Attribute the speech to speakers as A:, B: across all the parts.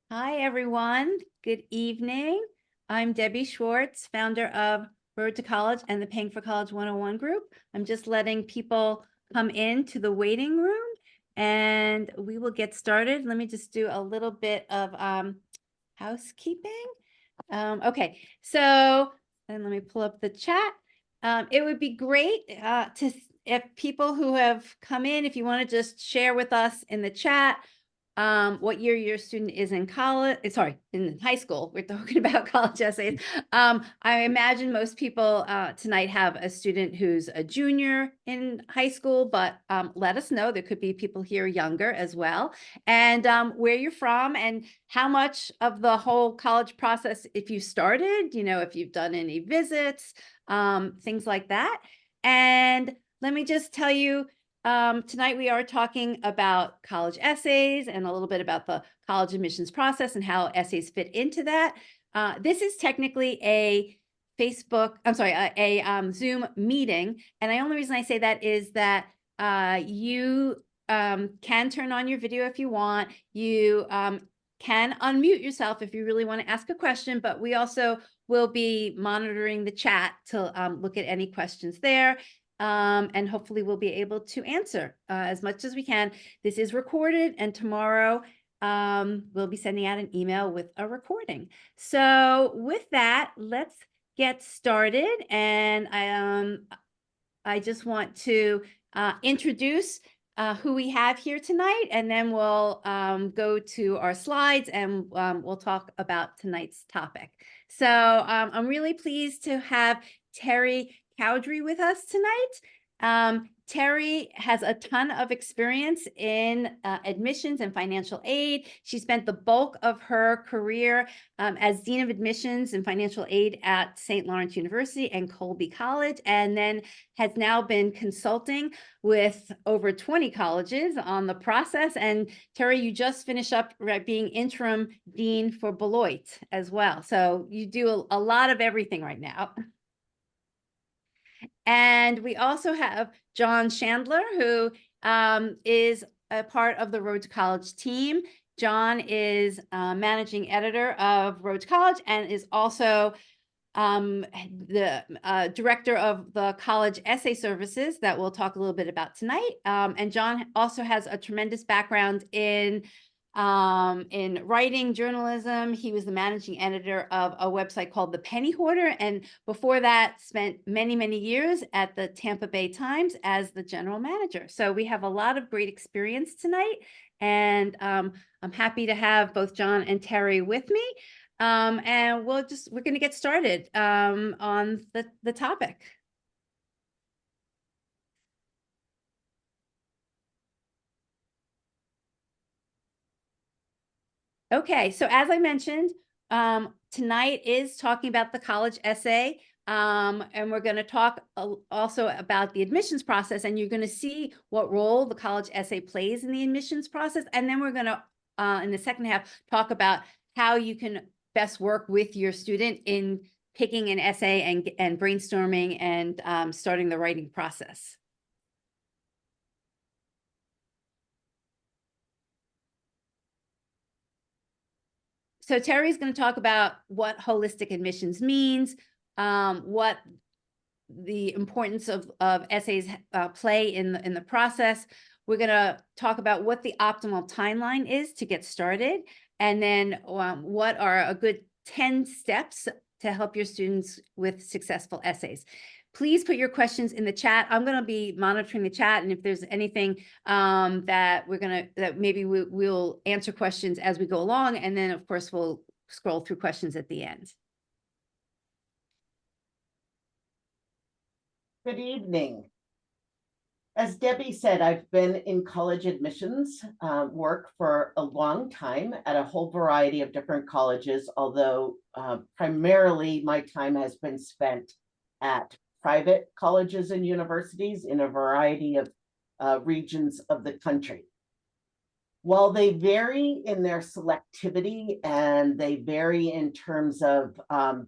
A: Hi, everyone. Good evening. I'm Debbie Schwartz, founder of Road to College and the Paying for College 101 group. I'm just letting people come into the waiting room and we will get started. Let me just do a little bit of housekeeping. Okay, so then let me pull up the chat. It would be great if people who have come in, if you want to just share with us in the chat what year your student is in college, sorry, in high school. We're talking about college essays. I imagine most people tonight have a student who's a junior in high school, but let us know. There could be people here younger as well. And where you're from and how much of the whole college process, if you started, if you've done any visits, things like that. And let me just tell you, tonight we are talking about college essays and a little bit about the college admissions process and how essays fit into that. This is technically a Zoom meeting. And the only reason I say that is that you can turn on your video if you want. You can unmute yourself if you really want to ask a question, but we also will be monitoring the chat to look at any questions there. And hopefully we'll be able to answer as much as we can. This is recorded, and tomorrow we'll be sending out an email with a recording. So with that, let's get started. And I just want to introduce who we have here tonight, and then we'll go to our slides and we'll talk about tonight's topic. So I'm really pleased to have Terry Cowdrey with us tonight. Terry has a ton of experience in admissions and financial aid. She spent the bulk of her career as Dean of Admissions and Financial Aid at St. Lawrence University and Colby College, and then has now been consulting with over 20 colleges on the process. And Terry, you just finished up being interim dean for Beloit as well. So you do a lot of everything right now. And we also have John Chandler, who is a part of the Road to College team. John is managing editor of Road to College and is also the director of the college essay services that we'll talk a little bit about tonight. And John also has a tremendous background in writing, journalism. He was the managing editor of a website called The Penny Hoarder, and before that spent many, many years at the Tampa Bay Times as the general manager. So we have a lot of great experience tonight, and I'm happy to have both John and Terry with me. And we're going to get started on the topic. Okay, so as I mentioned, tonight is talking about the college essay, and we're going to talk also about the admissions process, and you're going to see what role the college essay plays in the admissions process. And then we're going to, in the second half, talk about how you can best work with your student in picking an essay and brainstorming and starting the writing process. So Terry's going to talk about what holistic admissions means, what the importance of essays play in the process. We're going to talk about what the optimal timeline is to get started, and then what are a good 10 steps to help your students with successful essays. Please put your questions in the chat. I'm going to be monitoring the chat, and if there's anything that maybe we'll answer questions as we go along, and then of course we'll scroll through questions at the end.
B: Good evening. As Debbie said, I've been in college admissions work for a long time at a whole variety of different colleges, although primarily my time has been spent at private colleges and universities in a variety of regions of the country. While they vary in their selectivity and they vary in terms of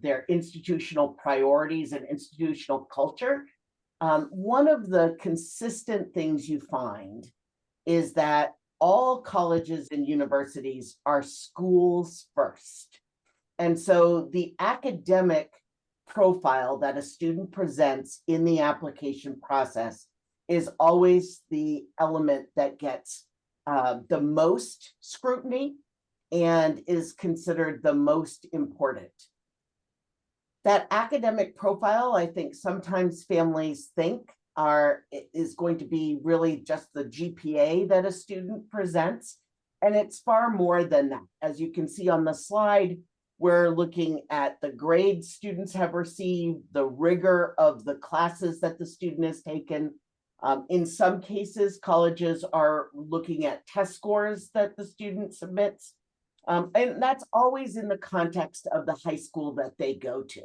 B: their institutional priorities and institutional culture, one of the consistent things you find is that all colleges and universities are schools first. And so the academic profile that a student presents in the application process is always the element that gets the most scrutiny and is considered the most important. That academic profile, I think sometimes families think is going to be really just the GPA that a student presents. And it's far more than that. As you can see on the slide, we're looking at the grades students have received, the rigor of the classes that the student has taken. In some cases, colleges are looking at test scores that the student submits. And that's always in the context of the high school that they go to.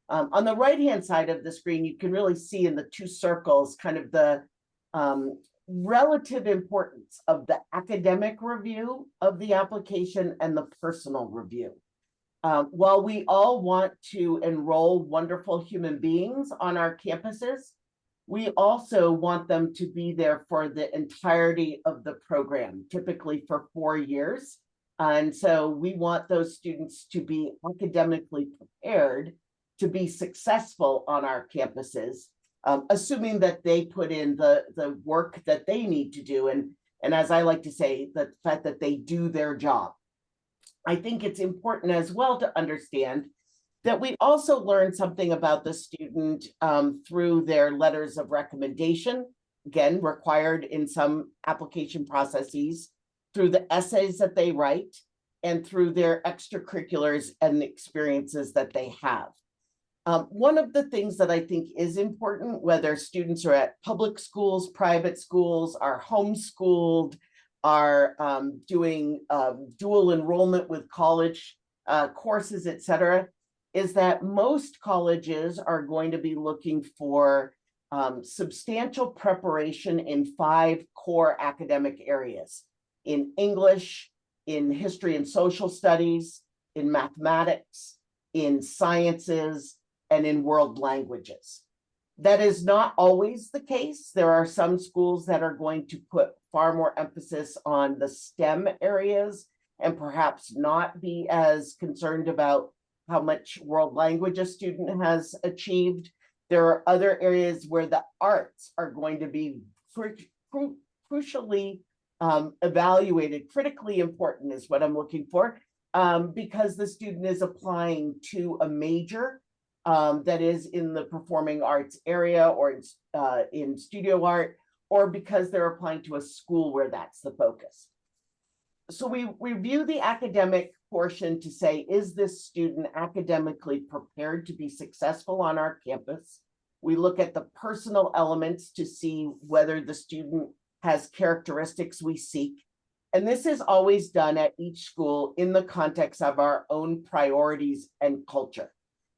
B: On the right-hand side of the screen, you can really see in the two circles kind of the relative importance of the academic review of the application and the personal review. While we all want to enroll wonderful human beings on our campuses, we also want them to be there for the entirety of the program, typically for 4 years. And so we want those students to be academically prepared to be successful on our campuses, assuming that they put in the work that they need to do. And as I like to say, the fact that they do their job. I think it's important as well to understand that we also learn something about the student through their letters of recommendation, again, required in some application processes, through the essays that they write, and through their extracurriculars and the experiences that they have. One of the things that I think is important, whether students are at public schools, private schools, are homeschooled, are doing dual enrollment with college courses, et cetera, is that most colleges are going to be looking for substantial preparation in 5 core academic areas: in English, in history and social studies, in mathematics, in sciences, and in world languages. That is not always the case. There are some schools that are going to put far more emphasis on the STEM areas and perhaps not be as concerned about how much world language a student has achieved. There are other areas where the arts are going to be crucially evaluated. Critically important is what I'm looking for, because the student is applying to a major that is in the performing arts area or in studio art, or because they're applying to a school where that's the focus. So we review the academic portion to say, is this student academically prepared to be successful on our campus? We look at the personal elements to see whether the student has characteristics we seek. And this is always done at each school in the context of our own priorities and culture.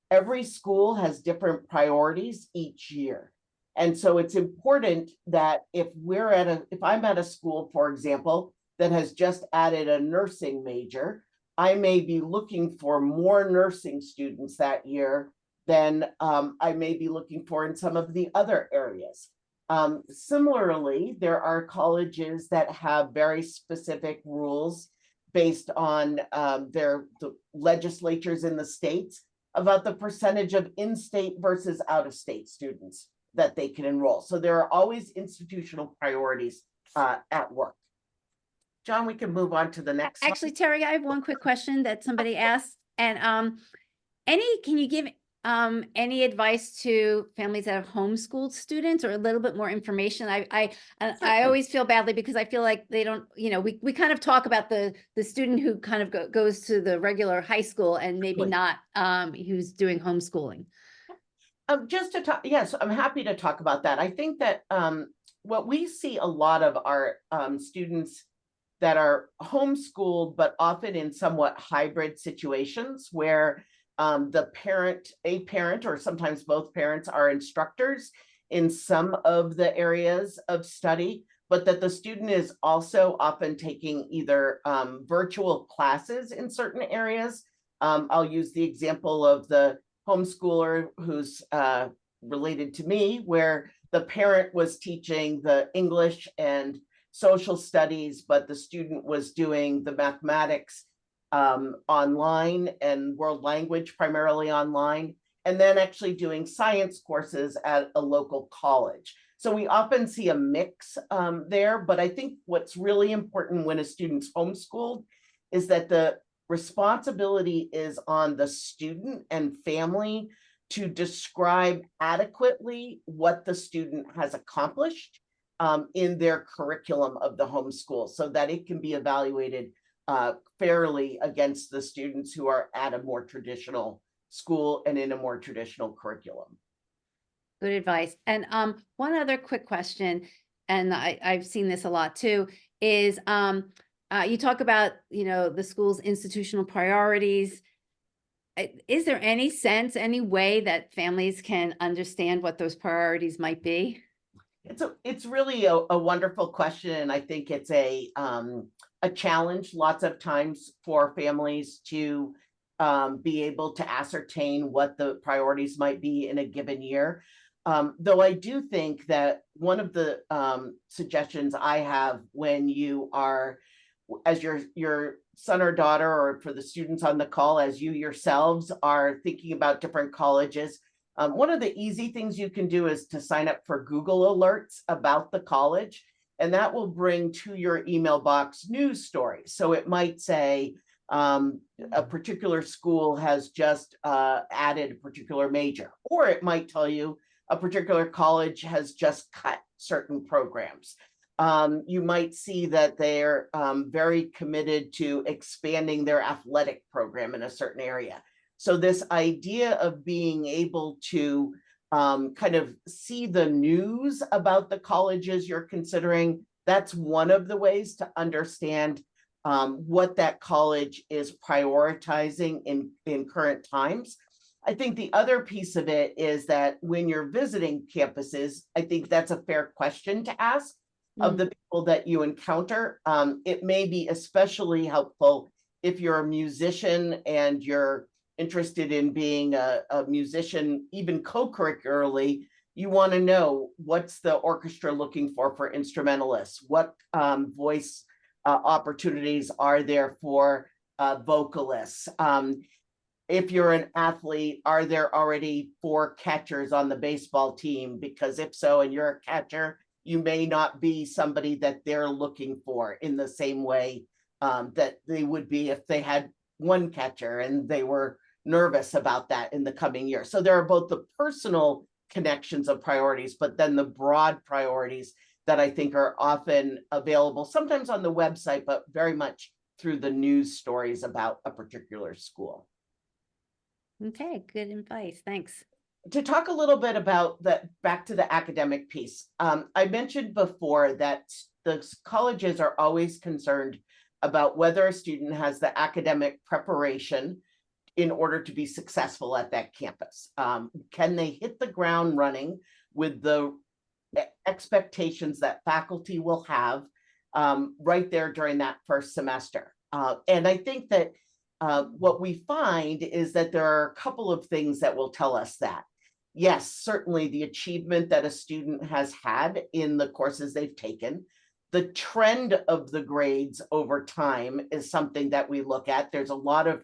B: Every school has different priorities each year. And so it's important that if I'm at a school, for example, that has just added a nursing major, I may be looking for more nursing students that year than I may be looking for in some of the other areas. Similarly, there are colleges that have very specific rules based on the legislatures in the states about the percentage of in-state versus out-of-state students that they can enroll. So there are always institutional priorities at work. John, we can move on to the next slide.
A: Actually, Terry, I have one quick question that somebody asked. And can you give any advice to families that have homeschooled students, or a little bit more information? I always feel badly because I feel like they don't, we kind of talk about the student who kind of goes to the regular high school and maybe not who's doing homeschooling.
B: Just to talk, yes, I'm happy to talk about that. I think that what we see a lot of our students that are homeschooled, but often in somewhat hybrid situations where a parent, or sometimes both parents, are instructors in some of the areas of study, but that the student is also often taking either virtual classes in certain areas. I'll use the example of the homeschooler who's related to me, where the parent was teaching the English and social studies, but the student was doing the mathematics online and world language primarily online, and then actually doing science courses at a local college. So we often see a mix there, but I think what's really important when a student's homeschooled is that the responsibility is on the student and family to describe adequately what the student has accomplished in their curriculum of the homeschool so that it can be evaluated fairly against the students who are at a more traditional school and in a more traditional curriculum.
A: Good advice. And one other quick question, and I've seen this a lot too, is you talk about, the school's institutional priorities. Is there any sense, any way that families can understand what those priorities might be?
B: It's really a wonderful question, and I think it's a challenge lots of times for families to be able to ascertain what the priorities might be in a given year. Though I do think that one of the suggestions I have when you are, as your son or daughter, or for the students on the call, as you yourselves are thinking about different colleges, one of the easy things you can do is to sign up for Google alerts about the college, and that will bring to your email box news stories. So it might say a particular school has just added a particular major, or it might tell you a particular college has just cut certain programs. You might see that they're very committed to expanding their athletic program in a certain area. So this idea of being able to kind of see the news about the colleges you're considering, that's one of the ways to understand what that college is prioritizing in current times. I think the other piece of it is that when you're visiting campuses, I think that's a fair question to ask of the people that you encounter. It may be especially helpful if you're a musician and you're interested in being a musician, even co-curricularly. You want to know what's the orchestra looking for instrumentalists, what voice opportunities are there for vocalists. If you're an athlete, are there already 4 catchers on the baseball team? Because if so, and you're a catcher, you may not be somebody that they're looking for in the same way that they would be if they had 1 catcher and they were nervous about that in the coming year. So there are both the personal connections of priorities, but then the broad priorities that I think are often available, sometimes on the website, but very much through the news stories about a particular school.
A: Okay, good advice. Thanks.
B: To talk a little bit about that, back to the academic piece, I mentioned before that the colleges are always concerned about whether a student has the academic preparation in order to be successful at that campus. Can they hit the ground running with the expectations that faculty will have right there during that first semester? And I think that what we find is that there are a couple of things that will tell us that. Yes, certainly the achievement that a student has had in the courses they've taken. The trend of the grades over time is something that we look at. There's a lot of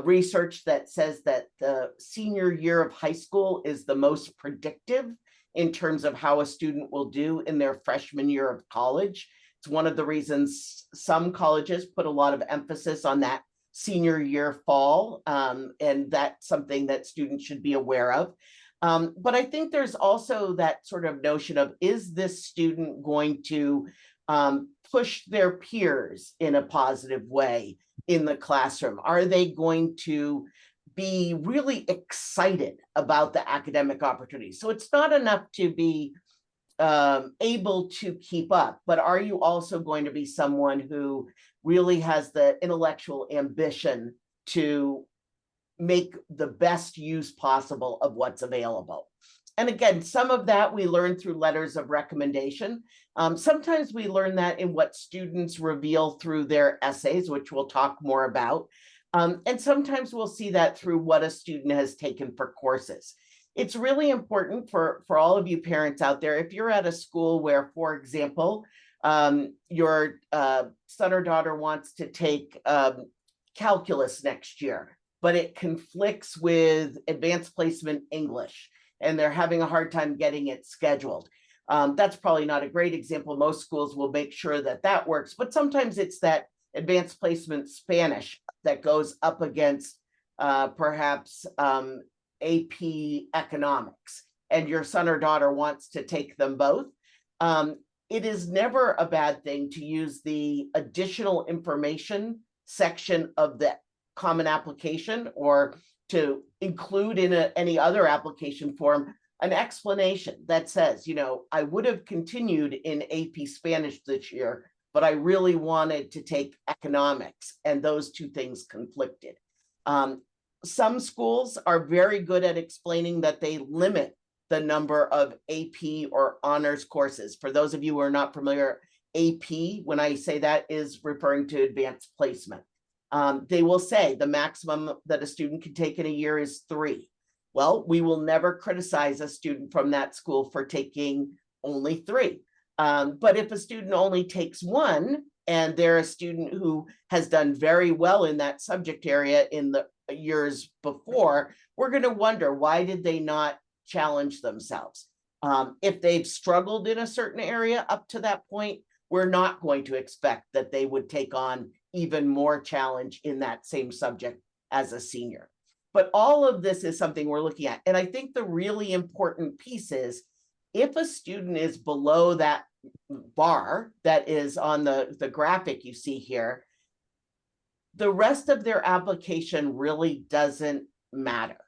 B: research that says that the senior year of high school is the most predictive in terms of how a student will do in their freshman year of college. It's one of the reasons some colleges put a lot of emphasis on that senior year fall, and that's something that students should be aware of. But I think there's also that sort of notion of, is this student going to push their peers in a positive way in the classroom? Are they going to be really excited about the academic opportunities? So it's not enough to be able to keep up, but are you also going to be someone who really has the intellectual ambition to make the best use possible of what's available? And again, some of that we learn through letters of recommendation. Sometimes we learn that in what students reveal through their essays, which we'll talk more about. And sometimes we'll see that through what a student has taken for courses. It's really important for all of you parents out there, if you're at a school where, for example, Your son or daughter wants to take calculus next year, but it conflicts with advanced placement English, and they're having a hard time getting it scheduled. That's probably not a great example. Most schools will make sure that that works, but sometimes it's that advanced placement Spanish that goes up against perhaps AP economics, and your son or daughter wants to take them both. It is never a bad thing to use the additional information section of the common application, or to include in any other application form an explanation that says, you know, I would have continued in AP Spanish this year, but I really wanted to take economics, and those two things conflicted. Some schools are very good at explaining that they limit the number of AP or honors courses. For those of you who are not familiar, AP, when I say that, is referring to advanced placement. They will say the maximum that a student can take in a year is 3. Well, we will never criticize a student from that school for taking only 3. But if a student only takes 1, and they're a student who has done very well in that subject area in the years before, we're going to wonder, why did they not challenge themselves? If they've struggled in a certain area up to that point, we're not going to expect that they would take on even more challenge in that same subject as a senior. But all of this is something we're looking at. And I think the really important piece is, if a student is below that bar that is on the graphic you see here, the rest of their application really doesn't matter,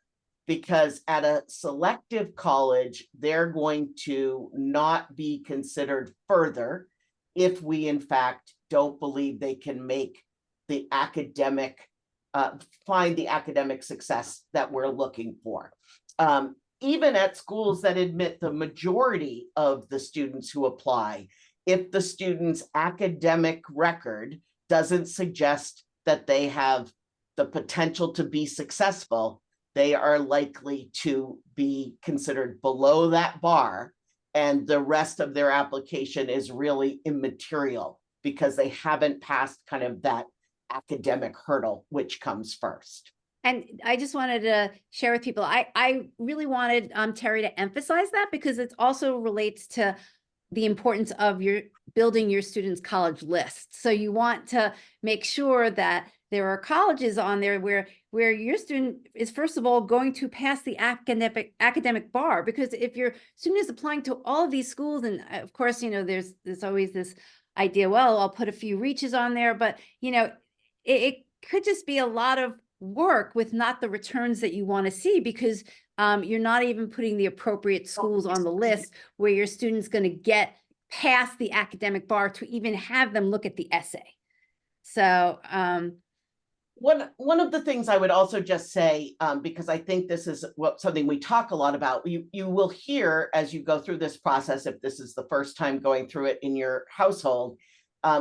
B: because at a selective college, they're going to not be considered further if we, in fact, don't believe they can make the academic, find the academic success that we're looking for. Even at schools that admit the majority of the students who apply, if the student's academic record doesn't suggest that they have the potential to be successful, they are likely to be considered below that bar, and the rest of their application is really immaterial because they haven't passed kind of that academic hurdle, which comes first.
A: And I just wanted to share with people, I really wanted Terry to emphasize that, because it also relates to the importance of your building your students' college list. So you want to make sure that there are colleges on there where your student is, first of all, going to pass the academic bar. Because if your student is applying to all of these schools, and of course, you know, there's always this idea, well, I'll put a few reaches on there, but you know, it could just be a lot of work with not the returns that you want to see, because you're not even putting the appropriate schools on the list where your student's going to get past the academic bar to even have them look at the essay. So
B: one of the things I would also just say, because I think this is something we talk a lot about, you will hear as you go through this process, if this is the first time going through it in your household,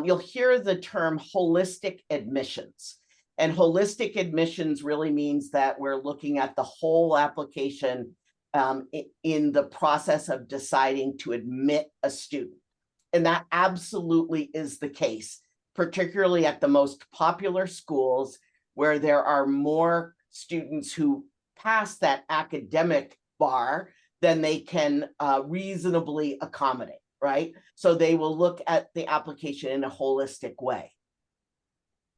B: you'll hear the term holistic admissions. And holistic admissions really means that we're looking at the whole application in the process of deciding to admit a student. And that absolutely is the case, particularly at the most popular schools, where there are more students who pass that academic bar than they can reasonably accommodate, right? So they will look at the application in a holistic way.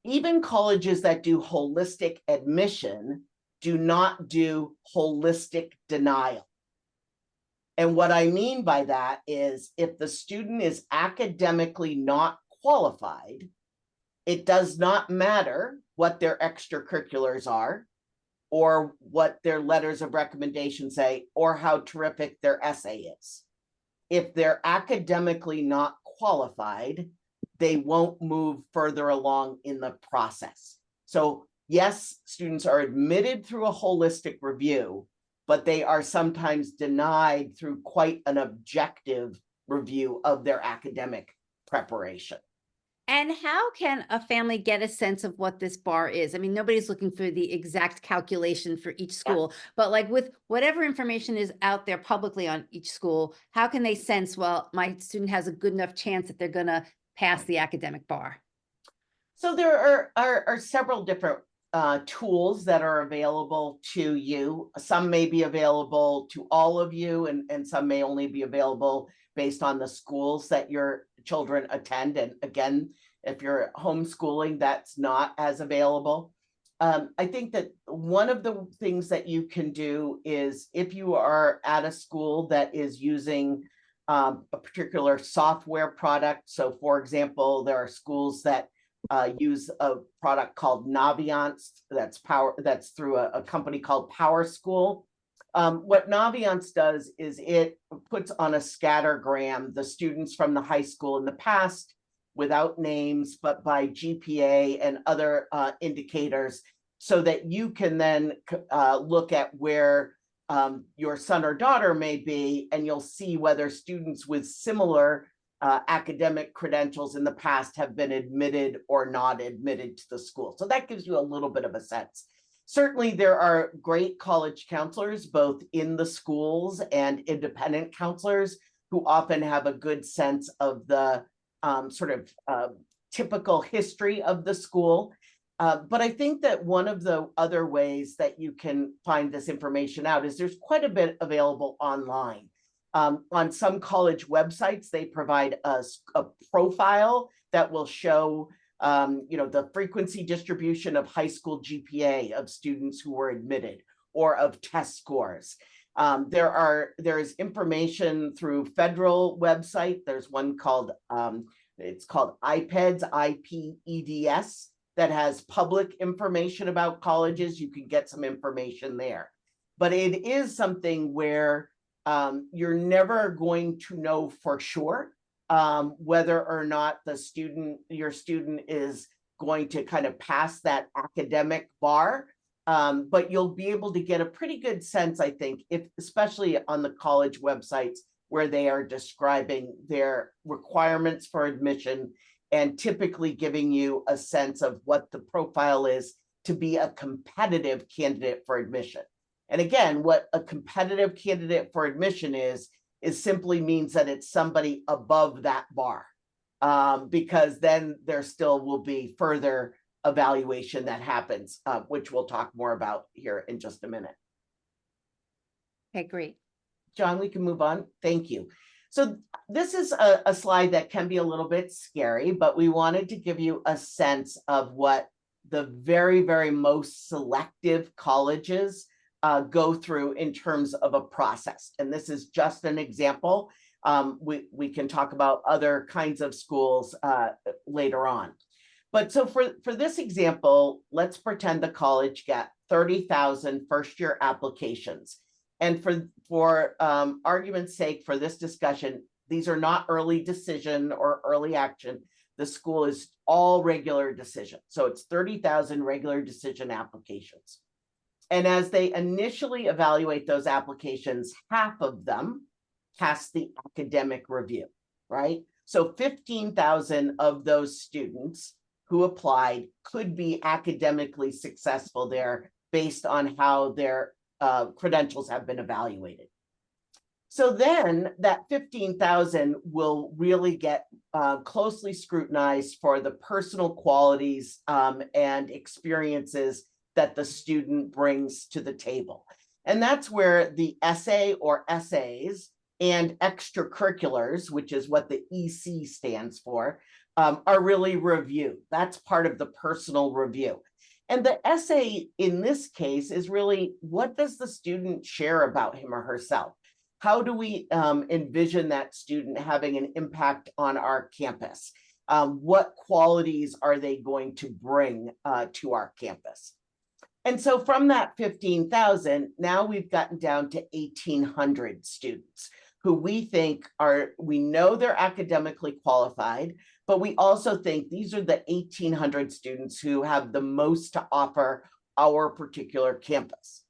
B: Even colleges that do holistic admission do not do holistic denial. And what I mean by that is, if the student is academically not qualified, it does not matter what their extracurriculars are, or what their letters of recommendation say, or how terrific their essay is. If they're academically not qualified, they won't move further along in the process. So yes, students are admitted through a holistic review, but they are sometimes denied through quite an objective review of their academic preparation.
A: And how can a family get a sense of what this bar is? I mean, nobody's looking for the exact calculation for each
B: Yeah.
A: school, but like with whatever information is out there publicly on each school, how can they sense, well, my student has a good enough chance that they're going to pass the academic bar?
B: So there are several different tools that are available to you. Some may be available to all of you, and some may only be available based on the schools that your children attend. And again, if you're homeschooling, that's not as available. I think that one of the things that you can do is if you are at a school that is using a particular software product. So, for example, there are schools that use a product called Naviance that's through a company called Power School. What Naviance does is it puts on a scattergram the students from the high school in the past without names, but by GPA and other indicators, so that you can then look at where your son or daughter may be, and you'll see whether students with similar academic credentials in the past have been admitted or not admitted to the school. So that gives you a little bit of a sense. Certainly, there are great college counselors, both in the schools and independent counselors, who often have a good sense of the typical history of the school. But I think that one of the other ways that you can find this information out is there's quite a bit available online. On some college websites, they provide us a profile that will show the frequency distribution of high school GPA of students who were admitted, or of test scores. There is information through federal website. There's one called it's called IPEDS, IPEDS, that has public information about colleges. You can get some information there, but it is something where you're never going to know for sure whether or not your student is going to kind of pass that academic bar. But you'll be able to get a pretty good sense, I think, especially on the college websites where they are describing their requirements for admission and typically giving you a sense of what the profile is to be a competitive candidate for admission. And again, what a competitive candidate for admission is simply means that it's somebody above that bar, because then there still will be further evaluation that happens, which we'll talk more about here in just a minute.
A: Okay, great.
B: John, we can move on. Thank you. So this is a slide that can be a little bit scary, but we wanted to give you a sense of what the very, very most selective colleges go through in terms of a process. And this is just an example. We can talk about other kinds of schools later on. But so for this example, let's pretend the college got 30,000 first-year applications. And for argument's sake, for this discussion, these are not early decision or early action. The school is all regular decision. So it's 30,000 regular decision applications. And as they initially evaluate those applications, half of them pass the academic review, right? So 15,000 of those students who applied could be academically successful there based on how their credentials have been evaluated. So then that 15,000 will really get closely scrutinized for the personal qualities and experiences that the student brings to the table. And that's where the essay or essays and extracurriculars, which is what the EC stands for, are really reviewed. That's part of the personal review. And the essay in this case is really, what does the student share about him or herself? How do we envision that student having an impact on our campus? What qualities are they going to bring to our campus? And so from that 15,000, now we've gotten down to 1,800 students who we know they're academically qualified, but we also think these are the 1,800 students who have the most to offer our particular campus.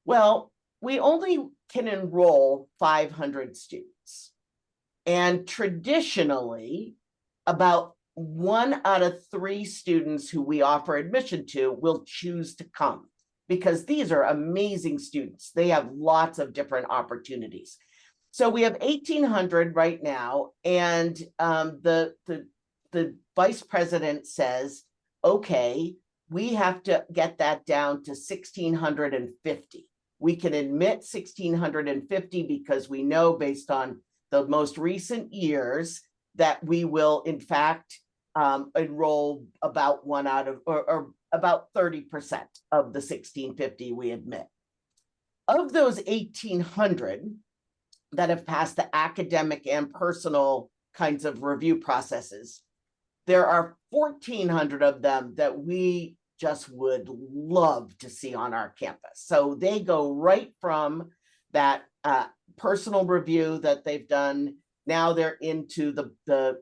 B: Well, we only can enroll 500 students. And traditionally, about 1 out of 3 students who we offer admission to will choose to come, because these are amazing students. They have lots of different opportunities. So we have 1,800 right now, and the vice president says, okay, we have to get that down to 1,650. We can admit 1,650 because we know, based on the most recent years, that we will in fact enroll about 1 out of, or about 30% of the 1,650 we admit. Of those 1,800 that have passed the academic and personal kinds of review processes, there are 1,400 of them that we just would love to see on our campus. So they go right from that personal review that they've done. Now they're into the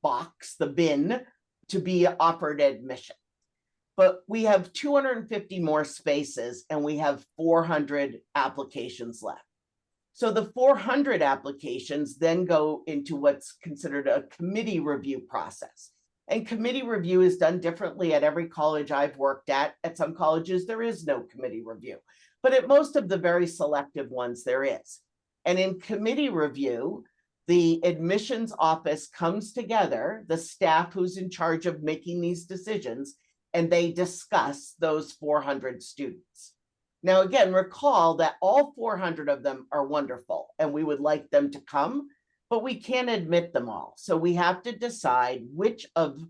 B: box, the bin, to be offered admission. But we have 250 more spaces, and we have 400 applications left. So the 400 applications then go into what's considered a committee review process. And committee review is done differently at every college I've worked at. At some colleges, there is no committee review, but at most of the very selective ones, there is. And in committee review, the admissions office comes together, the staff who's in charge of making these decisions, and they discuss those 400 students. Now, again, recall that all 400 of them are wonderful, and we would like them to come, but we can't admit them all. So we have to decide which of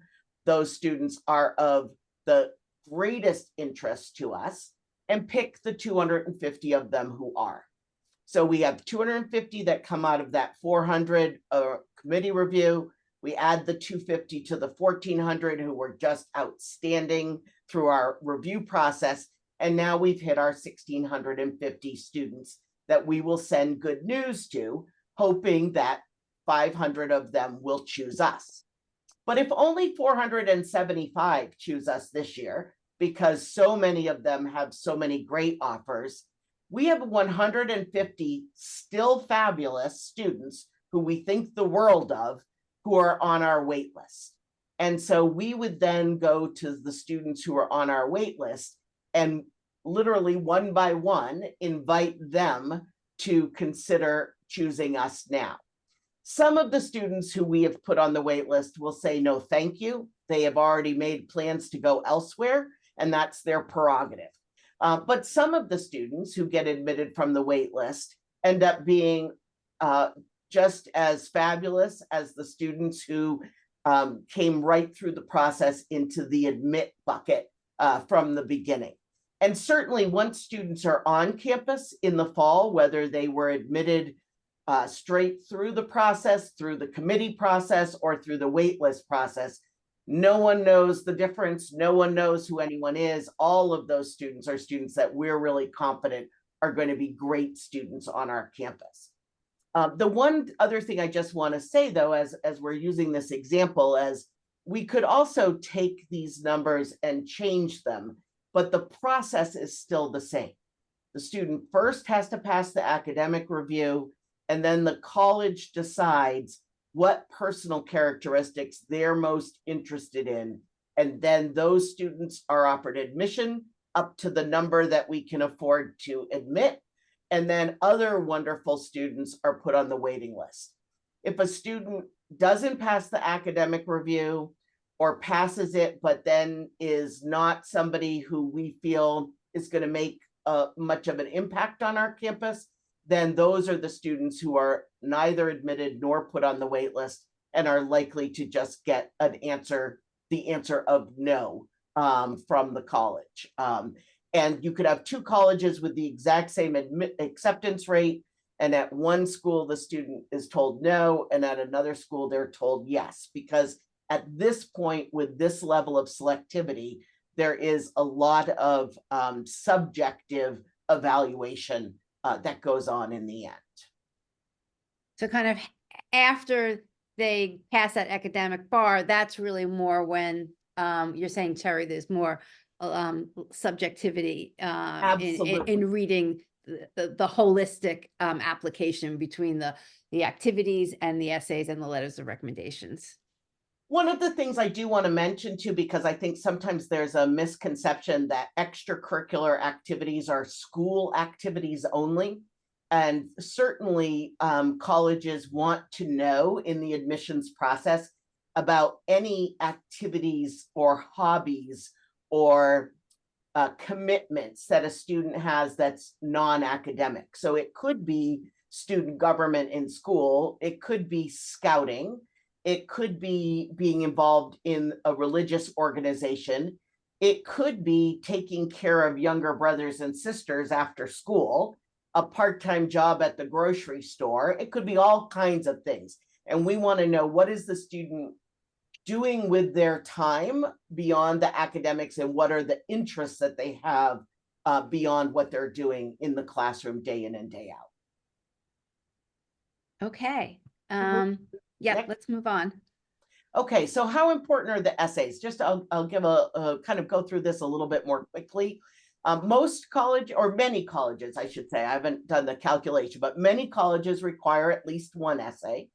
B: those students are of the greatest interest to us and pick the 250 of them who are. So we have 250 that come out of that 400 committee review. We add the 250 to the 1,400 who were just outstanding through our review process. And now we've hit our 1,650 students that we will send good news to, hoping that 500 of them will choose us. But if only 475 choose us this year, because so many of them have so many great offers, we have 150 still fabulous students who we think the world of, who are on our wait list. And so we would then go to the students who are on our wait list and literally one by one invite them to consider choosing us now. Some of the students who we have put on the wait list will say no thank you. They have already made plans to go elsewhere, and that's their prerogative. But some of the students who get admitted from the wait list end up being just as fabulous as the students who came right through the process into the admit bucket from the beginning. And certainly once students are on campus in the fall, whether they were admitted straight through the process, through the committee process, or through the waitlist process, no one knows the difference. No one knows who anyone is. All of those students are students that we're really confident are going to be great students on our campus. The one other thing I just want to say, though, as we're using this example, as we could also take these numbers and change them, but the process is still the same. The student first has to pass the academic review, and then the college decides what personal characteristics they're most interested in. And then those students are offered admission up to the number that we can afford to admit. And then other wonderful students are put on the waiting list. If a student doesn't pass the academic review or passes it, but then is not somebody who we feel is going to make much of an impact on our campus, then those are the students who are neither admitted nor put on the wait list and are likely to just get an answer, the answer of no from the college. And you could have two colleges with the exact same acceptance rate, and at one school the student is told no, and at another school they're told yes, because at this point with this level of selectivity, there is a lot of subjective evaluation that goes on in the end.
A: So kind of after they pass that academic bar, that's really more when you're saying, Terry, there's more subjectivity in reading the holistic application between the activities and the essays and the letters of recommendations.
B: One of the things I do want to mention too, because I think sometimes there's a misconception that extracurricular activities are school activities only. And certainly colleges want to know in the admissions process about any activities or hobbies or commitments that a student has that's non-academic. So it could be student government in school, it could be scouting, it could be being involved in a religious organization, it could be taking care of younger brothers and sisters after school, a part-time job at the grocery store. It could be all kinds of things. And we want to know, what is the student doing with their time beyond the academics, and what are the interests that they have beyond what they're doing in the classroom day in and day out.
A: Okay. Yeah,
B: Next.
A: let's move on.
B: Okay, so how important are the essays? Just I'll give a kind of go through this a little bit more quickly. Most college, or many colleges, I should say, I haven't done the calculation, but many colleges require at least one essay.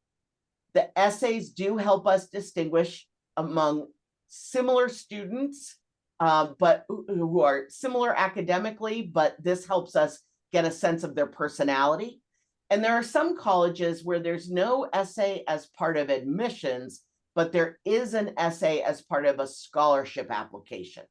B: The essays do help us distinguish among similar students, but who are similar academically, but this helps us get a sense of their personality. And there are some colleges where there's no essay as part of admissions, but there is an essay as part of a scholarship application.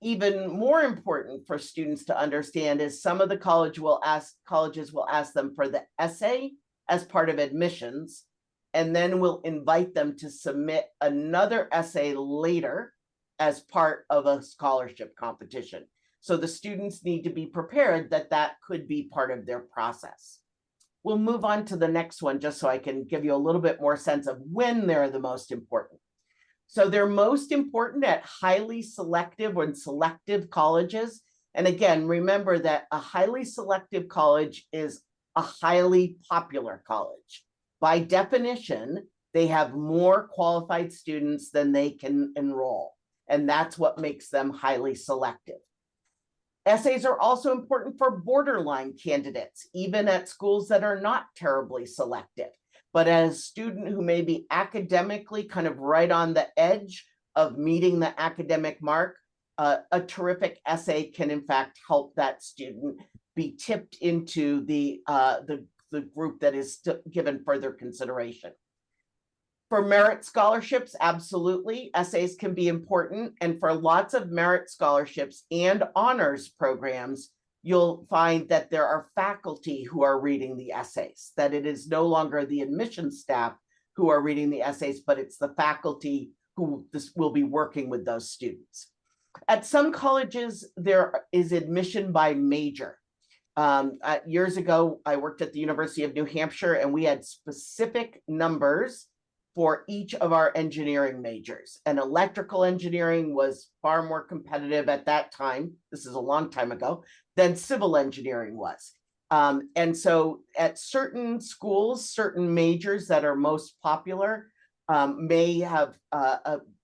B: Even more important for students to understand is some of the colleges will ask them for the essay as part of admissions, and then we'll invite them to submit another essay later as part of a scholarship competition. So the students need to be prepared that that could be part of their process. We'll move on to the next one just so I can give you a little bit more sense of when they're the most important. So they're most important at highly selective or selective colleges. And again, remember that a highly selective college is a highly popular college. By definition, they have more qualified students than they can enroll, and that's what makes them highly selective. Essays are also important for borderline candidates, even at schools that are not terribly selective. But as a student who may be academically kind of right on the edge of meeting the academic mark, a terrific essay can in fact help that student be tipped into the group that is given further consideration. For merit scholarships, absolutely, essays can be important. And for lots of merit scholarships and honors programs, you'll find that there are faculty who are reading the essays, that it is no longer the admissions staff who are reading the essays, but it's the faculty who will be working with those students. At some colleges, there is admission by major. Years ago, I worked at the University of New Hampshire, and we had specific numbers for each of our engineering majors. And electrical engineering was far more competitive at that time, this is a long time ago, than civil engineering was. And so at certain schools, certain majors that are most popular may have,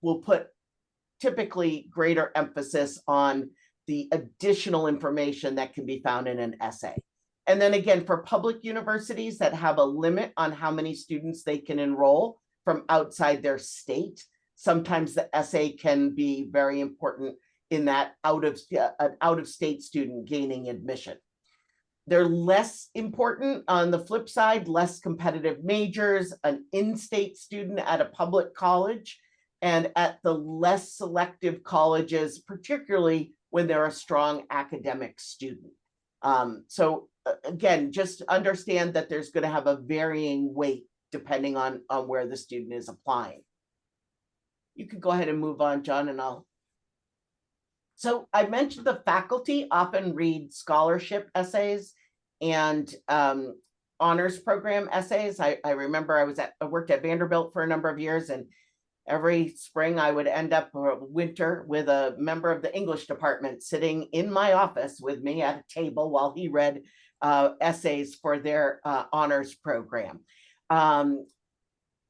B: will put typically greater emphasis on the additional information that can be found in an essay. And then again, for public universities that have a limit on how many students they can enroll from outside their state, sometimes the essay can be very important in that an out-of-state student gaining admission. They're less important on the flip side, less competitive majors, an in-state student at a public college, and at the less selective colleges, particularly when they're a strong academic student. So again, just understand that there's going to have a varying weight depending on where the student is applying. You can go ahead and move on, John, and I'll. So I mentioned the faculty often read scholarship essays and honors program essays. I remember I worked at Vanderbilt for a number of years, and every spring I would end up, or winter, with a member of the English department sitting in my office with me at a table while he read essays for their honors program.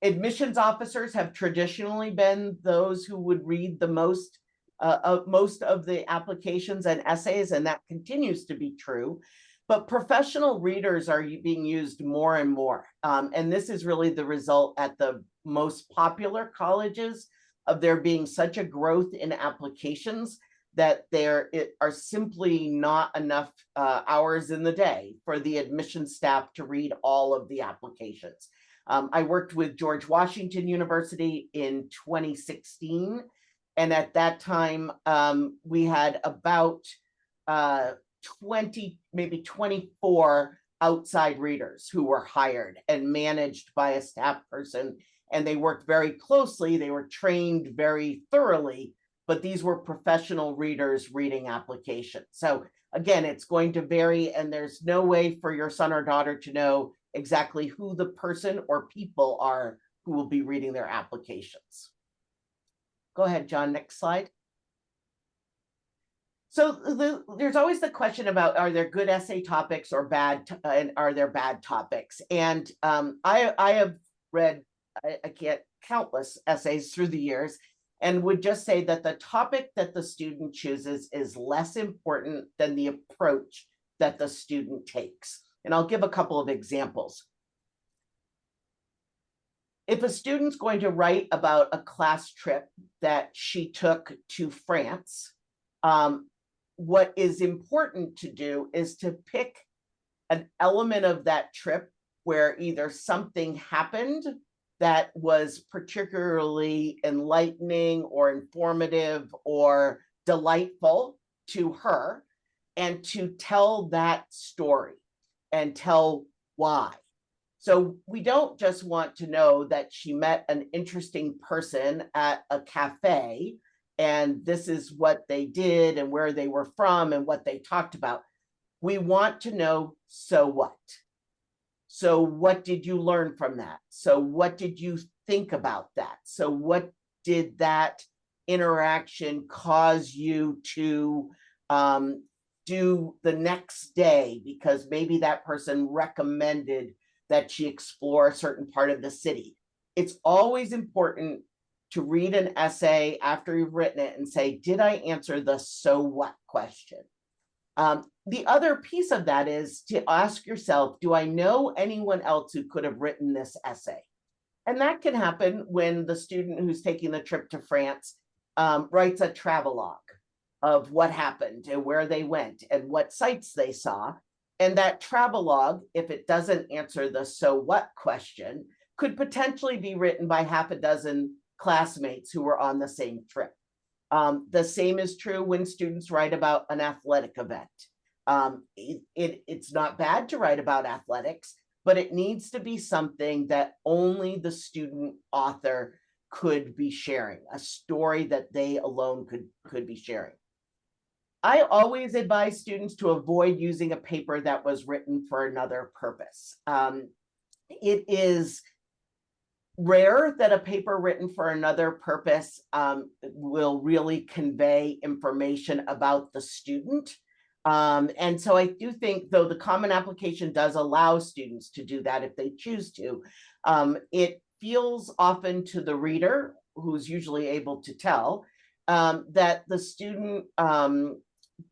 B: Admissions officers have traditionally been those who would read the most of the applications and essays, and that continues to be true. But professional readers are being used more and more. And this is really the result at the most popular colleges of there being such a growth in applications that there are simply not enough hours in the day for the admission staff to read all of the applications. I worked with George Washington University in 2016. And at that time, we had about 20, maybe 24 outside readers who were hired and managed by a staff person. And they worked very closely. They were trained very thoroughly, but these were professional readers reading applications. So again, it's going to vary, and there's no way for your son or daughter to know exactly who the person or people are who will be reading their applications. Go ahead, John, next slide. So there's always the question about, are there good essay topics or bad, and are there bad topics? And I have read, I can't, countless essays through the years, and would just say that the topic that the student chooses is less important than the approach that the student takes. And I'll give a couple of examples. If a student's going to write about a class trip that she took to France, what is important to do is to pick an element of that trip where either something happened that was particularly enlightening or informative or delightful to her, and to tell that story and tell why. So we don't just want to know that she met an interesting person at a cafe and this is what they did and where they were from and what they talked about. We want to know, so what? So what did you learn from that? So what did you think about that? So what did that interaction cause you to do the next day? Because maybe that person recommended that she explore a certain part of the city. It's always important to read an essay after you've written it and say, did I answer the so what question? The other piece of that is to ask yourself, do I know anyone else who could have written this essay? And that can happen when the student who's taking the trip to France writes a travelogue of what happened and where they went and what sights they saw. And that travelogue, if it doesn't answer the so what question, could potentially be written by half a dozen classmates who were on the same trip. The same is true when students write about an athletic event. It's not bad to write about athletics, but it needs to be something that only the student author could be sharing, a story that they alone could be sharing. I always advise students to avoid using a paper that was written for another purpose. It is rare that a paper written for another purpose will really convey information about the student. And so I do think, though the Common Application does allow students to do that if they choose to, it feels often to the reader, who's usually able to tell, that the student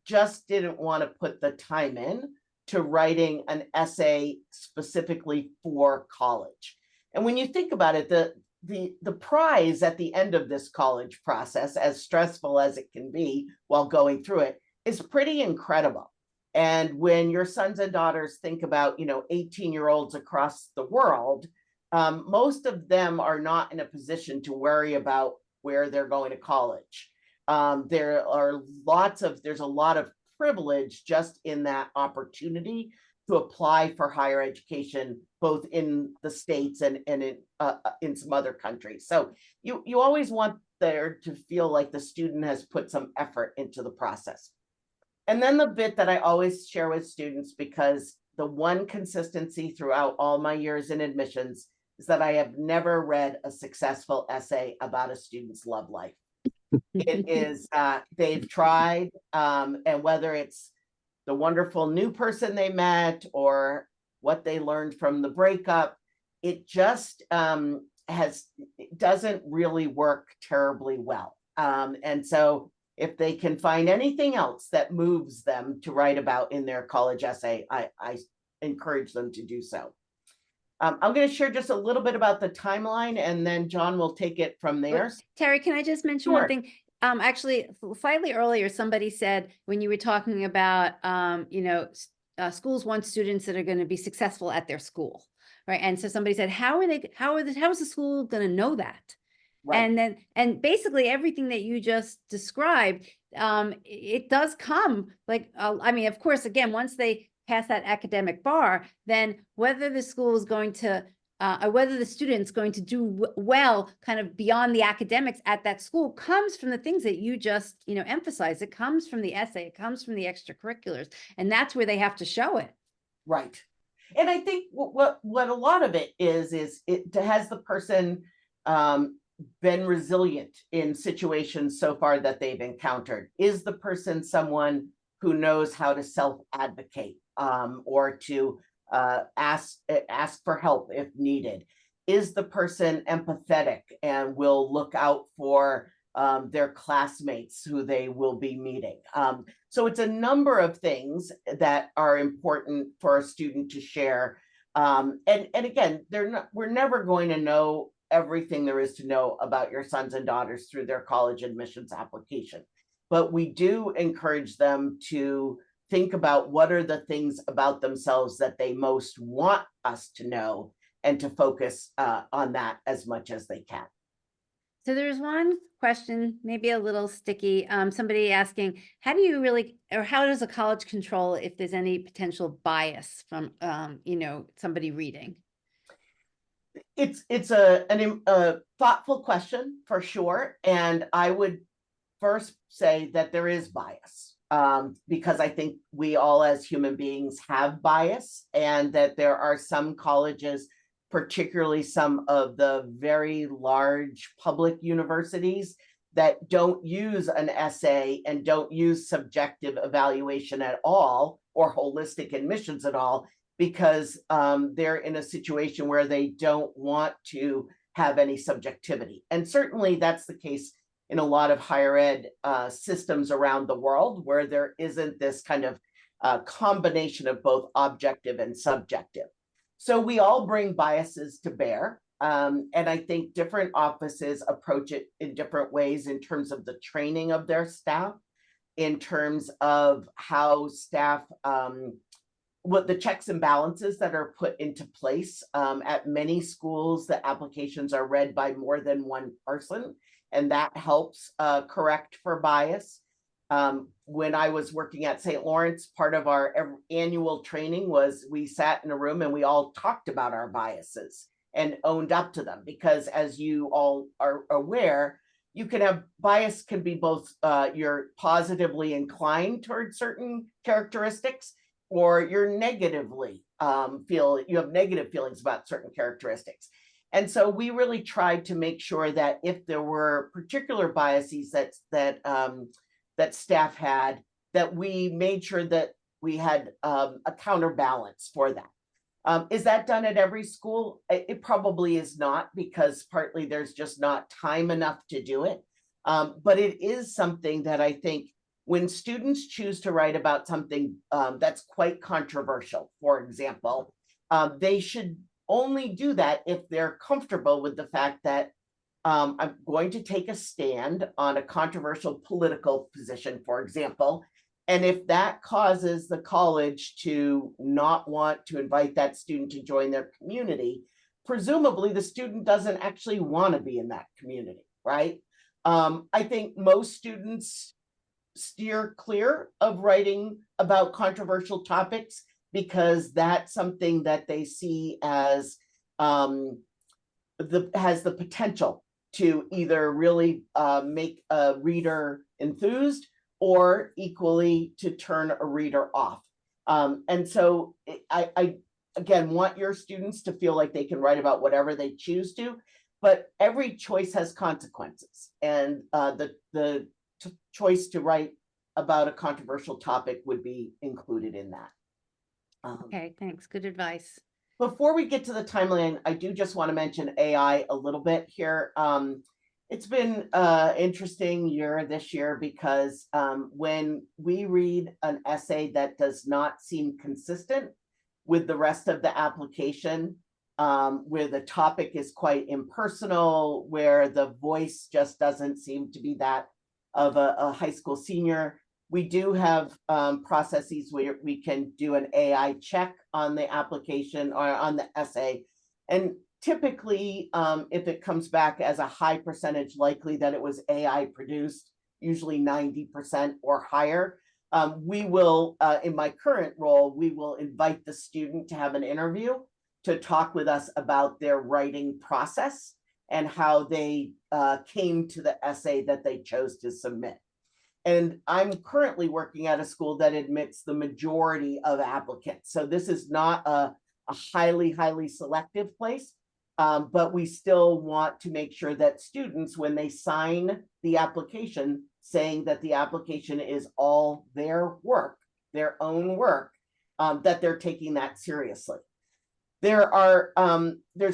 B: just didn't want to put the time in to writing an essay specifically for college. And when you think about it, the prize at the end of this college process, as stressful as it can be while going through it, is pretty incredible. And when your sons and daughters think about, 18-year-olds across the world, most of them are not in a position to worry about where they're going to college. There's a lot of privilege just in that opportunity to apply for higher education, both in the States and in some other countries. So you always want there to feel like the student has put some effort into the process. And then the bit that I always share with students, because the one consistency throughout all my years in admissions is that I have never read a successful essay about a student's love life. It is, they've tried, and whether it's the wonderful new person they met or what they learned from the breakup, it just doesn't really work terribly well. And so if they can find anything else that moves them to write about in their college essay, I encourage them to do so. I'm going to share just a little bit about the timeline, and then John will take it from there.
A: Terry, can I just mention one thing? Actually, slightly earlier, somebody said when you were talking about, schools want students that are going to be successful at their school, right? And so somebody said, how is the school going to know that? Right. And basically everything that you just described, it does come like, I mean, of course, again, once they pass that academic bar, then whether the school is going to, or whether the student's going to do well, kind of beyond the academics at that school, comes from the things that you just, emphasize. It comes from the essay, it comes from the extracurriculars, and that's where they have to show it.
B: Right. And I think what a lot of it is it has the person been resilient in situations so far that they've encountered? Is the person someone who knows how to self-advocate or to ask for help if needed? Is the person empathetic and will look out for their classmates who they will be meeting? So it's a number of things that are important for a student to share. And again, we're never going to know everything there is to know about your sons and daughters through their college admissions application. But we do encourage them to think about what are the things about themselves that they most want us to know, and to focus on that as much as they can.
A: So there's one question, maybe a little sticky, somebody asking, how does a college control if there's any potential bias from, somebody reading?
B: It's a thoughtful question for sure. And I would first say that there is bias, because I think we all as human beings have bias, and that there are some colleges, particularly some of the very large public universities, that don't use an essay and don't use subjective evaluation at all, or holistic admissions at all, because they're in a situation where they don't want to have any subjectivity. And certainly that's the case in a lot of higher ed systems around the world, where there isn't this kind of combination of both objective and subjective. So we all bring biases to bear. And I think different offices approach it in different ways in terms of the training of their staff, in terms of how staff, what the checks and balances that are put into place. At many schools, the applications are read by more than one person, and that helps correct for bias. When I was working at St. Lawrence, part of our annual training was we sat in a room and we all talked about our biases and owned up to them, because as you all are aware, you can have bias, can be both you're positively inclined towards certain characteristics, or you're negatively you have negative feelings about certain characteristics. And so we really tried to make sure that if there were particular biases that staff had, that we made sure that we had a counterbalance for that. Is that done at every school? It probably is not, because partly there's just not time enough to do it. But it is something that I think, when students choose to write about something that's quite controversial, for example, they should only do that if they're comfortable with the fact that I'm going to take a stand on a controversial political position, for example. And if that causes the college to not want to invite that student to join their community, presumably the student doesn't actually want to be in that community, right? I think most students steer clear of writing about controversial topics, because that's something that they see as has the potential to either really make a reader enthused, or equally to turn a reader off. And so I again want your students to feel like they can write about whatever they choose to, but every choice has consequences, and the choice to write about a controversial topic would be included in that.
A: Okay, thanks. Good advice.
B: Before we get to the timeline, I do just want to mention AI a little bit here. It's been interesting year this year because when we read an essay that does not seem consistent with the rest of the application, where the topic is quite impersonal, where the voice just doesn't seem to be that of a high school senior, we do have processes where we can do an AI check on the application or on the essay. And typically, if it comes back as a high percentage likely that it was AI produced, usually 90% or higher, we will, in my current role, we will invite the student to have an interview to talk with us about their writing process and how they came to the essay that they chose to submit. And I'm currently working at a school that admits the majority of applicants. So this is not a highly selective place, but we still want to make sure that students, when they sign the application, saying that the application is all their work, their own work, that they're taking that seriously. There's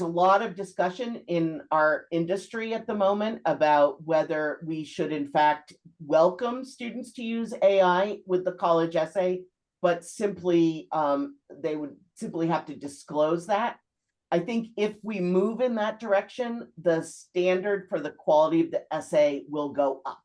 B: a lot of discussion in our industry at the moment about whether we should in fact welcome students to use AI with the college essay, but simply they would simply have to disclose that. I think if we move in that direction, the standard for the quality of the essay will go up,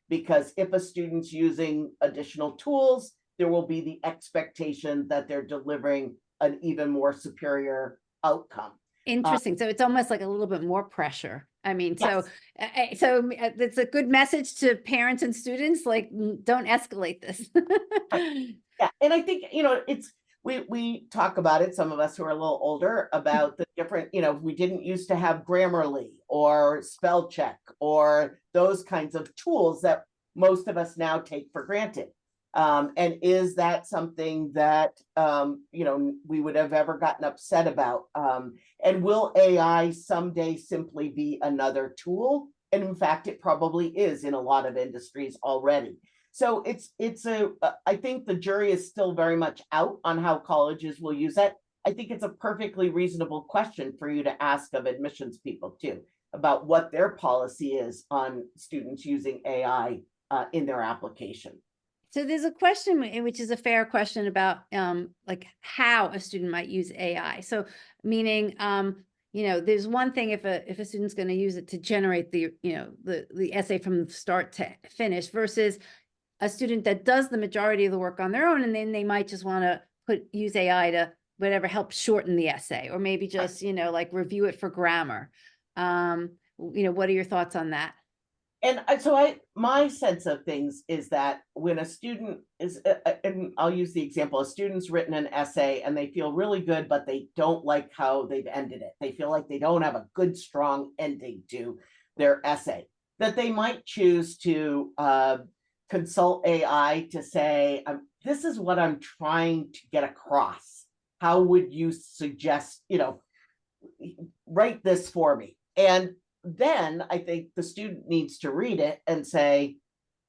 B: because if a student's using additional tools, there will be the expectation that they're delivering an even more superior outcome.
A: Interesting. So it's almost like a little bit more pressure. I mean,
B: Yes.
A: so it's a good message to parents and students, like, don't escalate this.
B: Yeah, and I think, it's we talk about it, some of us who are a little older, about the different, we didn't used to have Grammarly or spell check or those kinds of tools that most of us now take for granted. And is that something that we would have ever gotten upset about? And will AI someday simply be another tool? And in fact, it probably is in a lot of industries already. So I think the jury is still very much out on how colleges will use it. I think it's a perfectly reasonable question for you to ask of admissions people too, about what their policy is on students using AI in their application.
A: So there's a question, which is a fair question, about like how a student might use AI. So meaning, there's one thing if a student's going to use it to generate the essay from start to finish, versus a student that does the majority of the work on their own, and then they might just want to use AI to whatever, help shorten the essay, or maybe just like review it for grammar. What are your thoughts on that?
B: And my sense of things is that when a student is, and I'll use the example, a student's written an essay and they feel really good, but they don't like how they've ended it. They feel like they don't have a good, strong ending to their essay, that they might choose to consult AI to say, this is what I'm trying to get across. How would you suggest, write this for me? And then I think the student needs to read it and say,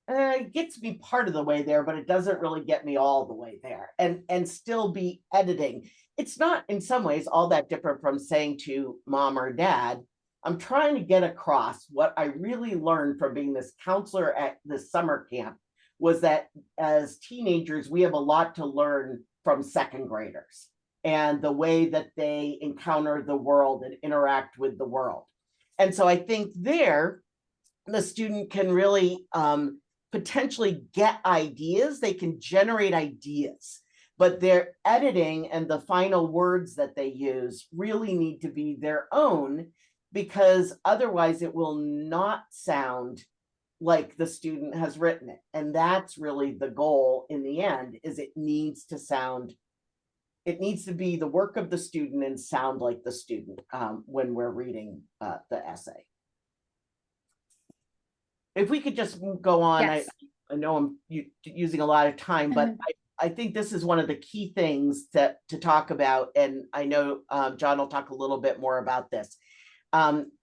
B: it gets me part of the way there, but it doesn't really get me all the way there, and still be editing. It's not in some ways all that different from saying to mom or dad, I'm trying to get across what I really learned from being this counselor at this summer camp, was that as teenagers, we have a lot to learn from second graders and the way that they encounter the world and interact with the world. And so I think there, the student can really potentially get ideas. They can generate ideas, but their editing and the final words that they use really need to be their own, because otherwise it will not sound like the student has written it. And that's really the goal in the end, is it needs to be the work of the student and sound like the student when we're reading the essay. If we could just go on,
A: Yes.
B: I know I'm using a lot of time, but I think this is one of the key things to talk about. And I know John will talk a little bit more about this.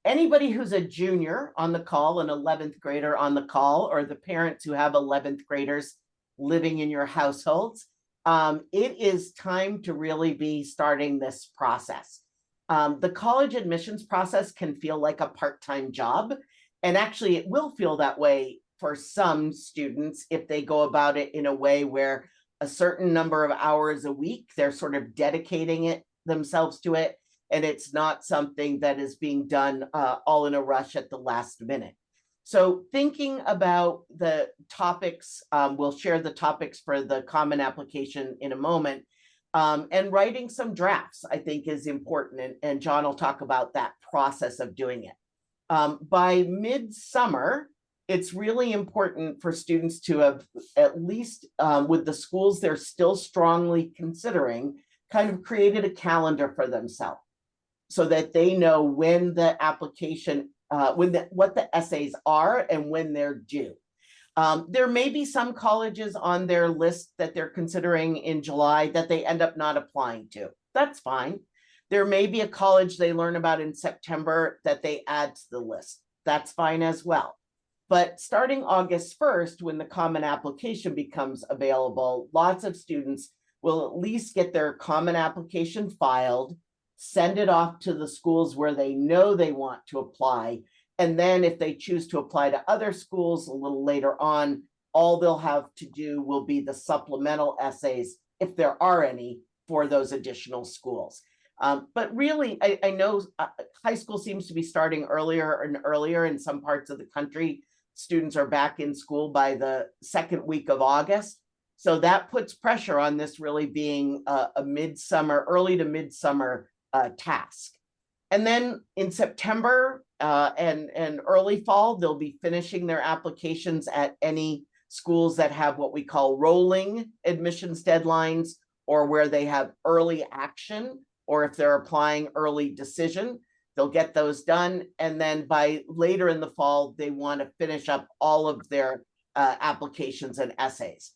B: Anybody who's a junior on the call, an 11th grader on the call, or the parents who have 11th graders living in your households, it is time to really be starting this process. The college admissions process can feel like a part-time job, And actually, it will feel that way for some students if they go about it in a way where a certain number of hours a week, they're sort of dedicating it themselves to it. And it's not something that is being done all in a rush at the last minute. So thinking about the topics, we'll share the topics for the common application in a moment. And writing some drafts, I think, is important. And John will talk about that process of doing it. By midsummer, it's really important for students to have at least with the schools they're still strongly considering, kind of created a calendar for themselves so that they know when the application, what the essays are and when they're due. There may be some colleges on their list that they're considering in July that they end up not applying to. That's fine. There may be a college they learn about in September that they add to the list. That's fine as well. But starting August 1st, when the common application becomes available, lots of students will at least get their common application filed, send it off to the schools where they know they want to apply. And then if they choose to apply to other schools a little later on, all they'll have to do will be the supplemental essays, if there are any, for those additional schools. But really, I know high school seems to be starting earlier and earlier in some parts of the country. Students are back in school by the second week of August. So that puts pressure on this really being a midsummer, early to midsummer task. And then in September and early fall, they'll be finishing their applications at any schools that have what we call rolling admissions deadlines, or where they have early action, or if they're applying early decision, they'll get those done. And then by later in the fall, they want to finish up all of their applications and essays.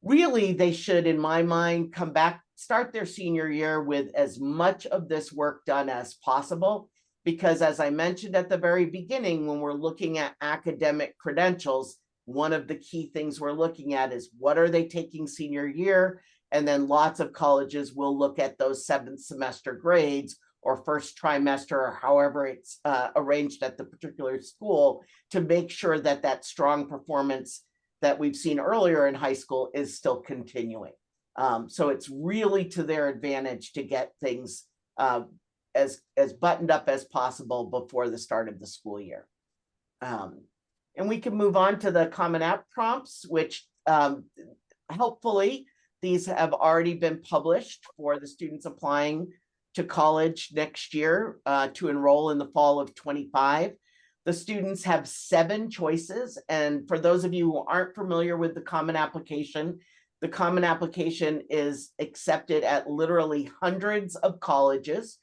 B: Really, they should, in my mind, come back, start their senior year with as much of this work done as possible. Because as I mentioned at the very beginning, when we're looking at academic credentials, one of the key things we're looking at is what are they taking senior year? And then lots of colleges will look at those 7th semester grades or first trimester, or however it's arranged at the particular school, to make sure that that strong performance that we've seen earlier in high school is still continuing. So it's really to their advantage to get things as buttoned up as possible before the start of the school year. And we can move on to the Common App prompts, which hopefully these have already been published for the students applying to college next year to enroll in the fall of 25. The students have 7 choices. And for those of you who aren't familiar with the Common Application is accepted at literally hundreds of colleges,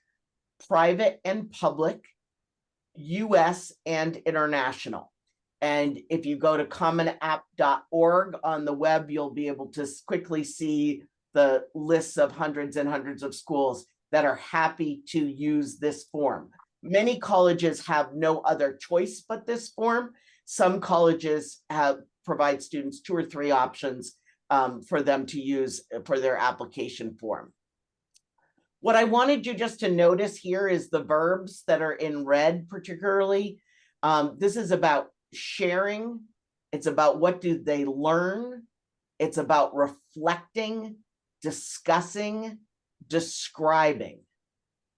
B: private and public, US and international. And if you go to commonapp.org on the web, you'll be able to quickly see the lists of hundreds and hundreds of schools that are happy to use this form. Many colleges have no other choice but this form. Some colleges provide students 2 or 3 options for them to use for their application form. What I wanted you just to notice here is the verbs that are in red particularly. This is about sharing. It's about what do they learn. It's about reflecting, discussing, describing.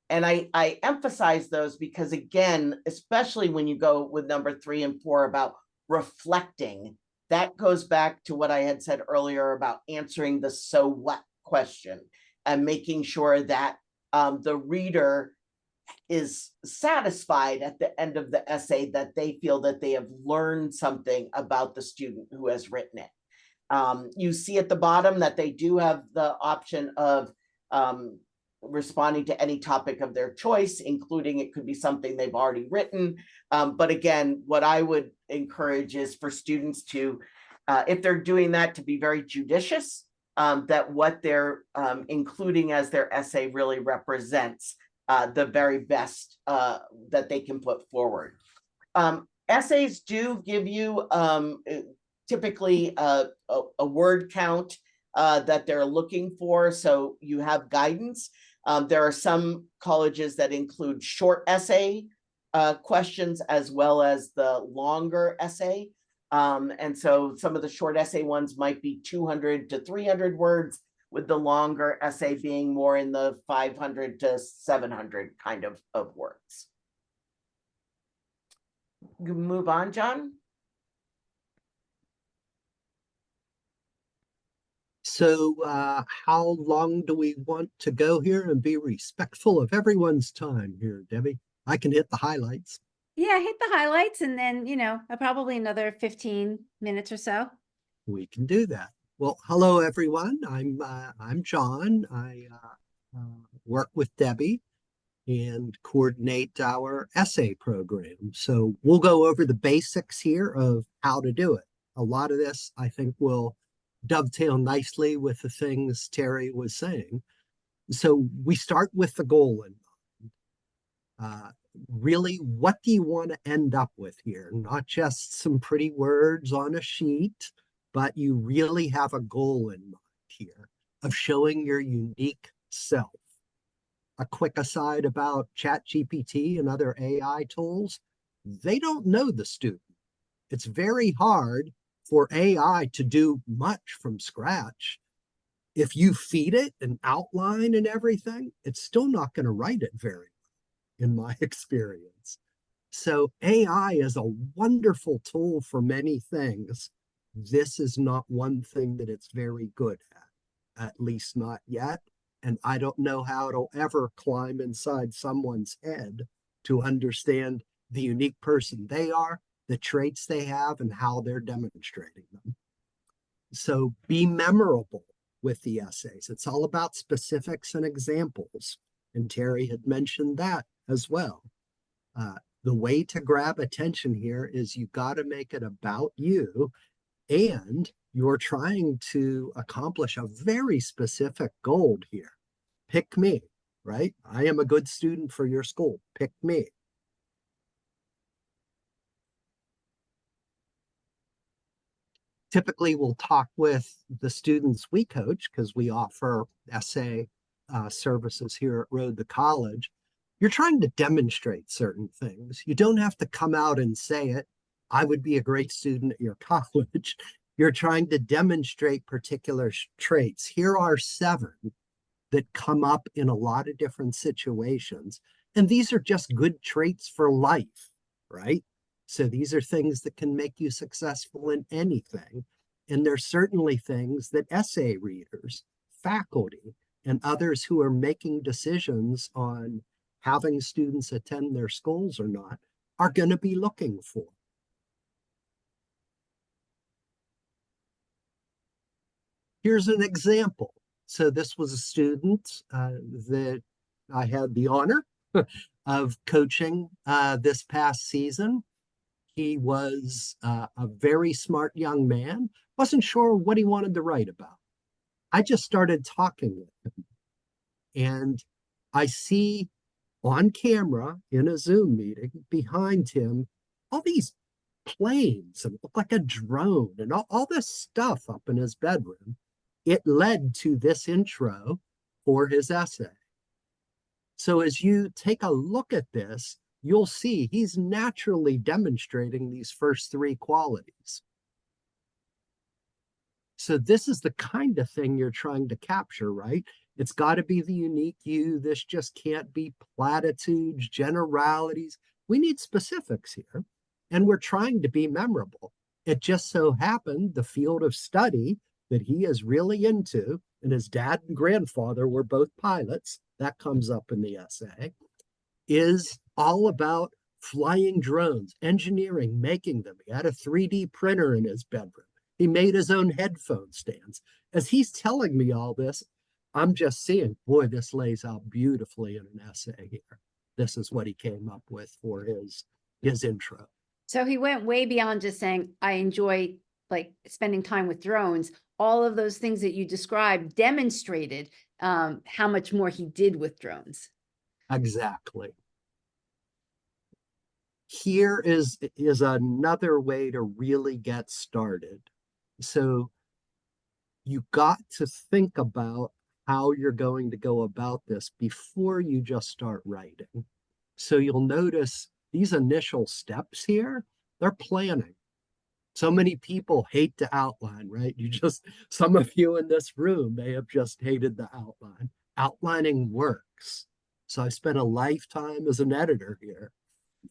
B: And I emphasize those because, again, especially when you go with number 3 and 4 about reflecting, that goes back to what I had said earlier about answering the so what question and making sure that the reader is satisfied at the end of the essay that they feel that they have learned something about the student who has written it. You see at the bottom that they do have the option of responding to any topic of their choice, including it could be something they've already written. But again, what I would encourage is for students to, if they're doing that, to be very judicious, that what they're including as their essay really represents the very best that they can put forward. Essays do give you typically a word count that they're looking for, so you have guidance. There are some colleges that include short essay questions as well as the longer essay. And so some of the short essay ones might be 200 to 300 words, with the longer essay being more in the 500 to 700 kind of words. You move on, John.
C: So how long do we want to go here and be respectful of everyone's time here, Debbie? I can hit the highlights.
A: Yeah, hit the highlights and then, probably another 15 minutes or so.
C: We can do that. Well, hello everyone. I'm John. I work with Debbie and coordinate our essay program. So we'll go over the basics here of how to do it. A lot of this, I think, will dovetail nicely with the things Terry was saying. So we start with the goal in mind. Really, what do you want to end up with here? Not just some pretty words on a sheet, but you really have a goal in mind here of showing your unique self. A quick aside about ChatGPT and other AI tools, they don't know the student. It's very hard for AI to do much from scratch. If you feed it an outline and everything, it's still not going to write it very well, in my experience. So AI is a wonderful tool for many things. This is not one thing that it's very good at least not yet. And I don't know how it'll ever climb inside someone's head to understand the unique person they are, the traits they have, and how they're demonstrating them. So be memorable with the essays. It's all about specifics and examples. And Terry had mentioned that as well. The way to grab attention here is you got to make it about you, and you're trying to accomplish a very specific goal here. Pick me, right? I am a good student for your school. Pick me. Typically, we'll talk with the students we coach because we offer essay services here at Road to College. You're trying to demonstrate certain things. You don't have to come out and say it. I would be a great student at your college. You're trying to demonstrate particular traits. Here are 7 that come up in a lot of different situations. And these are just good traits for life, right? So these are things that can make you successful in anything. And there's certainly things that essay readers, faculty, and others who are making decisions on having students attend their schools or not are going to be looking for. Here's an example. So this was a student that I had the honor of coaching this past season. He was a very smart young man, wasn't sure what he wanted to write about. I just started talking with him, and I see on camera in a Zoom meeting behind him all these planes and look like a drone and all this stuff up in his bedroom. It led to this intro for his essay. So as you take a look at this, you'll see he's naturally demonstrating these first 3 qualities. So this is the kind of thing you're trying to capture, right? It's got to be the unique you. This just can't be platitudes, generalities. We need specifics here, and we're trying to be memorable. It just so happened the field of study that he is really into, and his dad and grandfather were both pilots, that comes up in the essay, is all about flying drones, engineering, making them. He had a 3D printer in his bedroom. He made his own headphone stands. As he's telling me all this, I'm just seeing, boy, this lays out beautifully in an essay here. This is what he came up with for his intro.
A: So he went way beyond just saying, I enjoy like spending time with drones. All of those things that you described demonstrated how much more he did with drones.
C: Exactly. Here is another way to really get started. So you got to think about how you're going to go about this before you just start writing. So you'll notice these initial steps here, they're planning. So many people hate to outline, right? Some of you in this room may have just hated the outline. Outlining works. So I spent a lifetime as an editor here.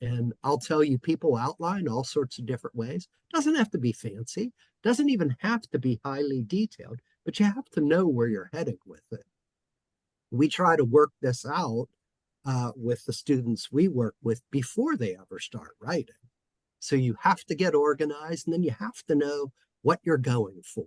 C: And I'll tell you, people outline all sorts of different ways. Doesn't have to be fancy, doesn't even have to be highly detailed, but you have to know where you're heading with it. We try to work this out with the students we work with before they ever start writing. So you have to get organized, and then you have to know what you're going for.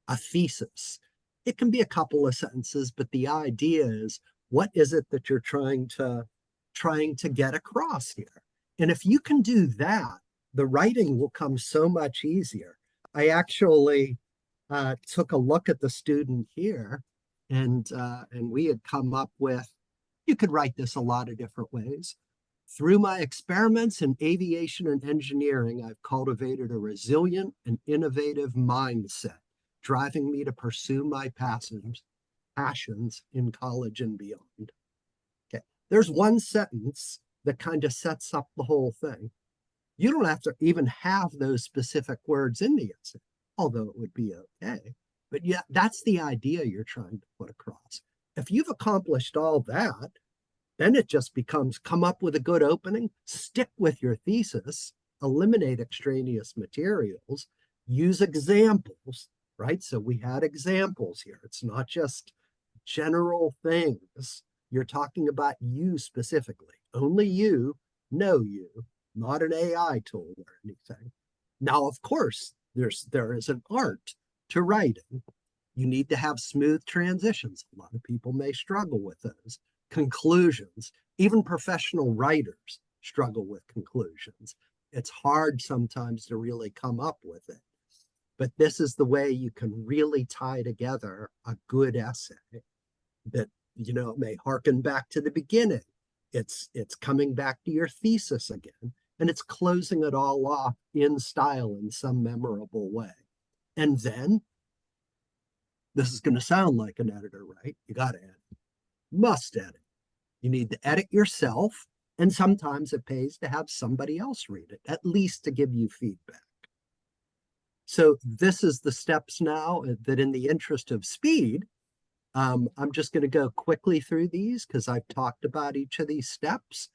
C: A thesis. It can be a couple of sentences, but the idea is, what is it that you're trying to get across here? And if you can do that, the writing will come so much easier. I actually took a look at the student here, and we had come up with, you could write this a lot of different ways. Through my experiments in aviation and engineering, I've cultivated a resilient and innovative mindset, driving me to pursue my passions in college and beyond. Okay, there's one sentence that kind of sets up the whole thing. You don't have to even have those specific words in the essay, although it would be okay. But yeah, that's the idea you're trying to put across. If you've accomplished all that, then it just becomes, come up with a good opening, stick with your thesis, eliminate extraneous materials, use examples, right? So we had examples here. It's not just general things. You're talking about you specifically. Only you know you, not an AI tool or anything. Now, of course, there is an art to writing. You need to have smooth transitions. A lot of people may struggle with those. Conclusions. Even professional writers struggle with conclusions. It's hard sometimes to really come up with it. But this is the way you can really tie together a good essay that, may harken back to the beginning. It's coming back to your thesis again, and it's closing it all off in style in some memorable way. And then, this is going to sound like an editor, right? You got to edit. Must edit. You need to edit yourself, and sometimes it pays to have somebody else read it, at least to give you feedback. So this is the steps now that, in the interest of speed, I'm just going to go quickly through these because I've talked about each of these steps.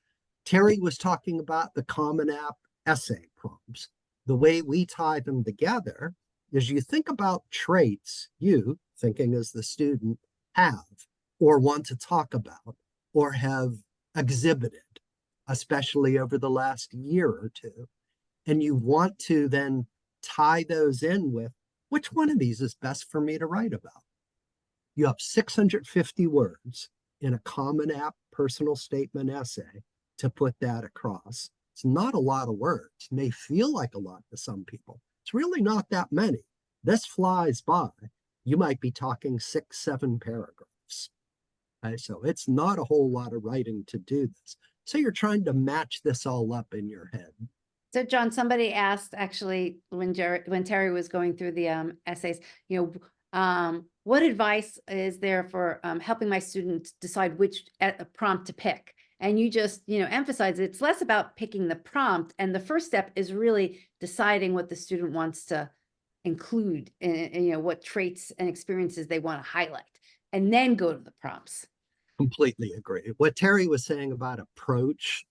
C: Terry was talking about the Common App essay prompts. The way we tie them together is you think about traits you, thinking as the student, have or want to talk about or have exhibited, especially over the last year or two. And you want to then tie those in with, which one of these is best for me to write about? You have 650 words in a Common App personal statement essay to put that across. It's not a lot of words. It may feel like a lot to some people. It's really not that many. This flies by. You might be talking 6, 7 paragraphs. Okay, so it's not a whole lot of writing to do this. So you're trying to match this all up in your head.
A: So John, somebody asked actually when Terry was going through the essays, what advice is there for helping my students decide which prompt to pick? And you just, emphasize it's less about picking the prompt. And the first step is really deciding what the student wants to include in what traits and experiences they want to highlight, and then go to the prompts.
C: Completely agree. What Terry was saying about approach,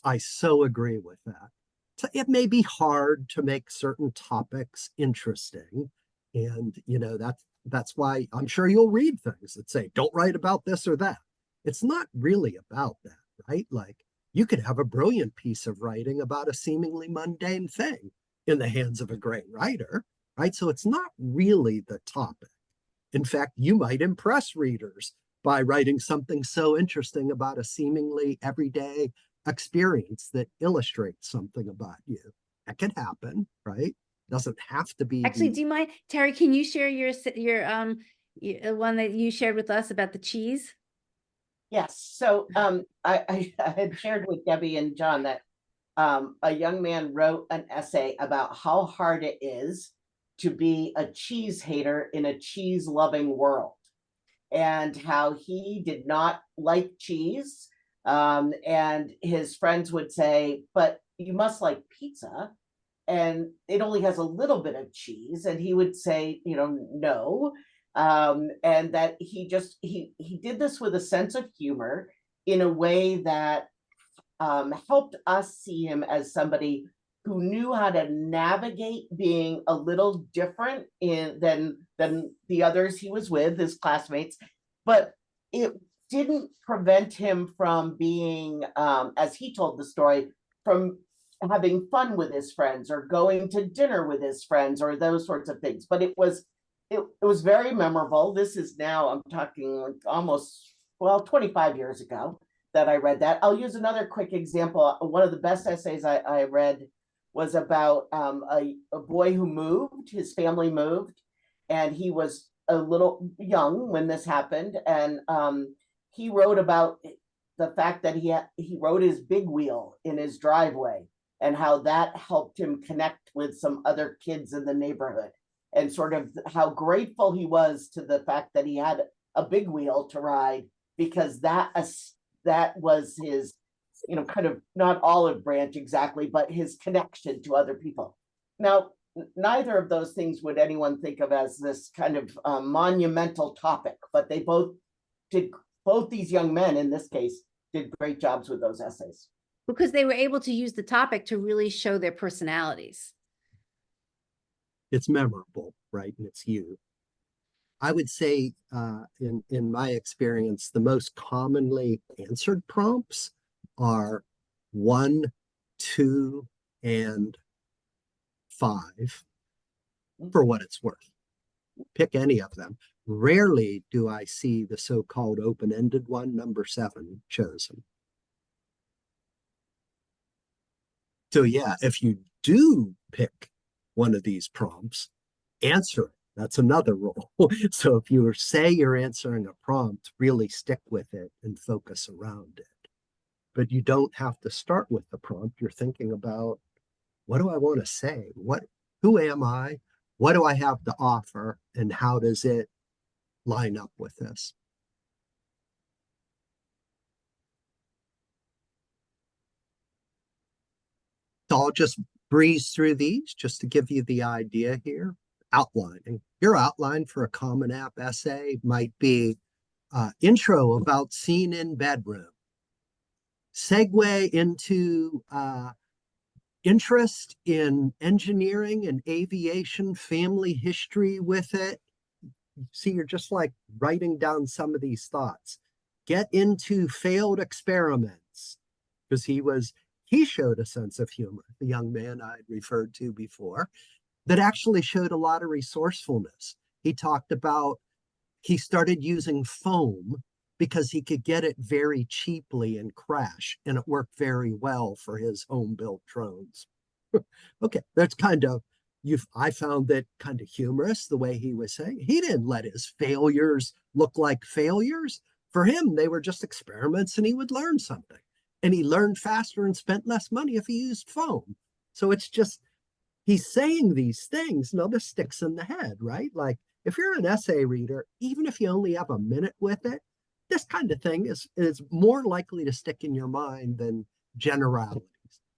C: I so agree with that. So it may be hard to make certain topics interesting. And, that's why I'm sure you'll read things that say, don't write about this or that. It's not really about that, right? Like, you could have a brilliant piece of writing about a seemingly mundane thing in the hands of a great writer, right? So it's not really the topic. In fact, you might impress readers by writing something so interesting about a seemingly everyday experience that illustrates something about you. That can happen, right? Doesn't have to be.
A: Actually, do you mind, Terry, can you share your one that you shared with us about the cheese?
B: Yes. So I had shared with Debbie and John that a young man wrote an essay about how hard it is to be a cheese hater in a cheese loving world, and how he did not like cheese. And his friends would say, but you must like pizza. And it only has a little bit of cheese. And he would say, no. And that he did this with a sense of humor in a way that helped us see him as somebody who knew how to navigate being a little different than the others he was with, his classmates, but it didn't prevent him from being, as he told the story, from having fun with his friends or going to dinner with his friends or those sorts of things. But it was very memorable. This is now, I'm talking almost, 25 years ago that I read that. I'll use another quick example. One of the best essays I read was about a boy who moved, his family moved, and he was a little young when this happened. And he wrote about the fact that he rode his big wheel in his driveway and how that helped him connect with some other kids in the neighborhood, and sort of how grateful he was to the fact that he had a big wheel to ride, because that was his, kind of not olive branch exactly, but his connection to other people. Now, neither of those things would anyone think of as this kind of monumental topic, but both these young men in this case did great jobs with those essays.
A: Because they were able to use the topic to really show their personalities.
C: It's memorable, right? And it's you. I would say, in my experience, the most commonly answered prompts are 1, 2, and 5, for what it's worth. Pick any of them. Rarely do I see the so-called open-ended one, number 7, chosen. So yeah, if you do pick one of these prompts, answer it. That's another rule. So if you say you're answering a prompt, really stick with it and focus around it. But you don't have to start with the prompt. You're thinking about, what do I want to say? Who am I? What do I have to offer? And how does it line up with this? So I'll just breeze through these just to give you the idea here. Outlining. Your outline for a Common App essay might be intro about scene in bedroom, segue into interest in engineering and aviation, family history with it. See, you're just like writing down some of these thoughts. Get into failed experiments, because he showed a sense of humor, the young man I'd referred to before, that actually showed a lot of resourcefulness. He talked about he started using foam because he could get it very cheaply and crash, and it worked very well for his home-built drones. Okay, that's I found that kind of humorous, the way he was saying. He didn't let his failures look like failures. For him, they were just experiments, and he would learn something. And he learned faster and spent less money if he used foam. So it's just, he's saying these things, and this sticks in the head, right? Like, if you're an essay reader, even if you only have a minute with it, this kind of thing is more likely to stick in your mind than generalities,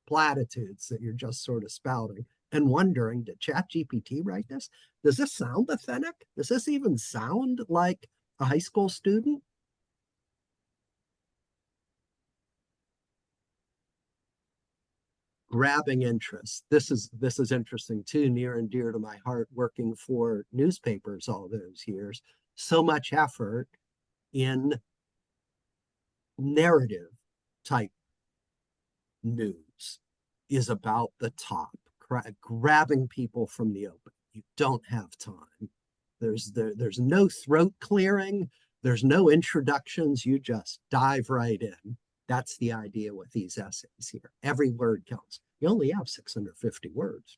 C: platitudes that you're just sort of spouting and wondering, did ChatGPT write this? Does this sound authentic? Does this even sound like a high school student? Grabbing interest. This is interesting too, near and dear to my heart, working for newspapers all those years. So much effort in narrative type news is about the top, grabbing people from the open. You don't have time. There's no throat clearing. There's no introductions. You just dive right in. That's the idea with these essays here. Every word counts. You only have 650 words.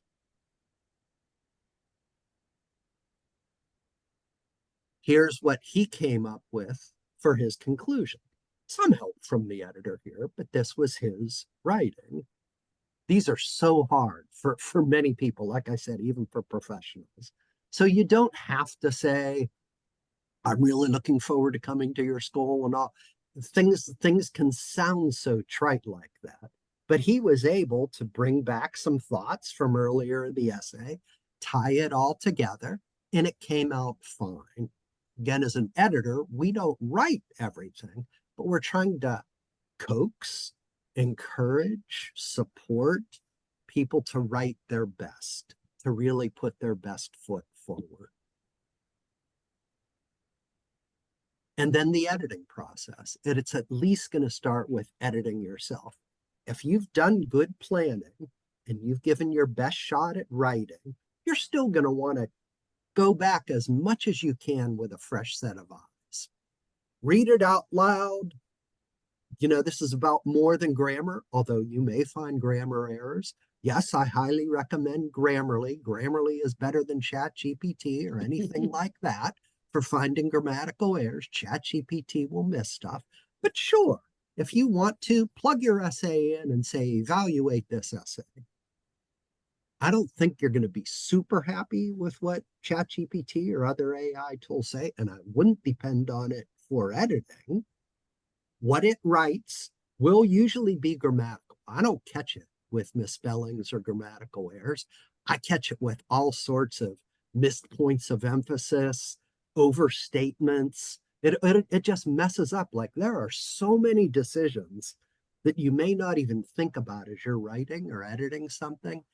C: Here's what he came up with for his conclusion. Some help from the editor here, but this was his writing. These are so hard for many people, like I said, even for professionals. So you don't have to say, I'm really looking forward to coming to your school and all. things can sound so trite like that. But he was able to bring back some thoughts from earlier in the essay, tie it all together, and it came out fine. Again, as an editor, we don't write everything, but we're trying to coax, encourage, support people to write their best, to really put their best foot forward. And then the editing process. And it's at least going to start with editing yourself. If you've done good planning and you've given your best shot at writing, you're still going to want to go back as much as you can with a fresh set of eyes. Read it out loud. You know, this is about more than grammar, although you may find grammar errors. Yes, I highly recommend Grammarly. Grammarly is better than ChatGPT or anything like that for finding grammatical errors. ChatGPT will miss stuff. But sure, if you want to plug your essay in and say, evaluate this essay, I don't think you're going to be super happy with what ChatGPT or other AI tools say, and I wouldn't depend on it for editing. What it writes will usually be grammatical. I don't catch it with misspellings or grammatical errors. I catch it with all sorts of missed points of emphasis, overstatements. It just messes up. Like there are so many decisions that you may not even think about as you're writing or editing something.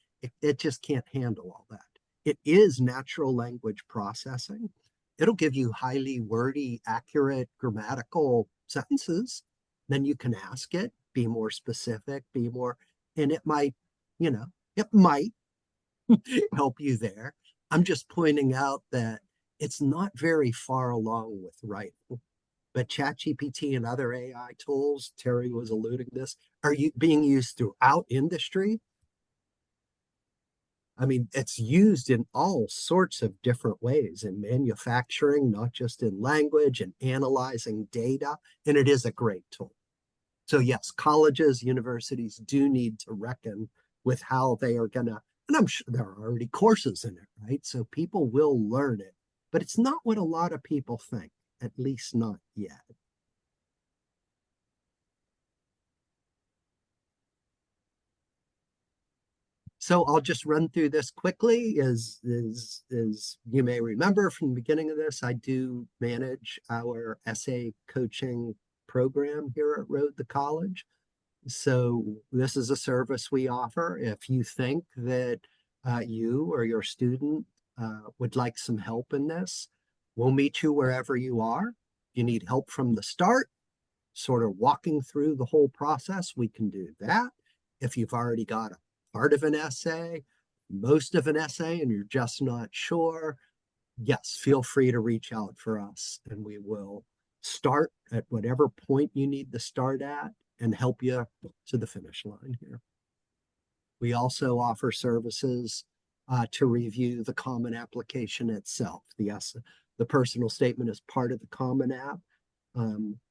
C: It just can't handle all that. It is natural language processing. It'll give you highly wordy, accurate grammatical sentences. Then you can ask it, be more specific, and it might, it might help you there. I'm just pointing out that it's not very far along with writing. But ChatGPT and other AI tools, Terry was alluding to this, are being used throughout industry. I mean, it's used in all sorts of different ways in manufacturing, not just in language and analyzing data, and it is a great tool. So yes, colleges, universities do need to reckon with how they are going to, and I'm sure there are already courses in it, right? So people will learn it, but it's not what a lot of people think, at least not yet. So I'll just run through this quickly. As you may remember from the beginning of this, I do manage our essay coaching program here at Road to College. So this is a service we offer. If you think that you or your student would like some help in this, we'll meet you wherever you are. You need help from the start, sort of walking through the whole process, we can do that. If you've already got a part of an essay, most of an essay, and you're just not sure, yes, feel free to reach out for us and we will start at whatever point you need to start at and help you to the finish line here. We also offer services to review the Common Application itself. The personal statement is part of the Common App.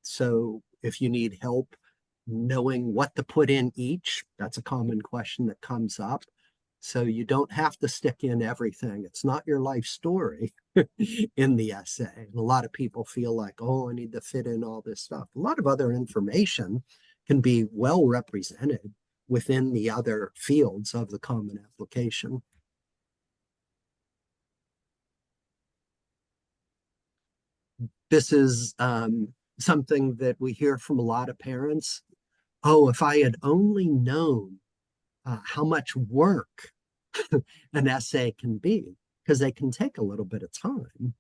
C: So if you need help knowing what to put in each, that's a common question that comes up. So you don't have to stick in everything. It's not your life story in the essay. And a lot of people feel like, oh, I need to fit in all this stuff. A lot of other information can be well represented within the other fields of the Common Application. This is something that we hear from a lot of parents. Oh, if I had only known how much work an essay can be, because they can take a little bit of time,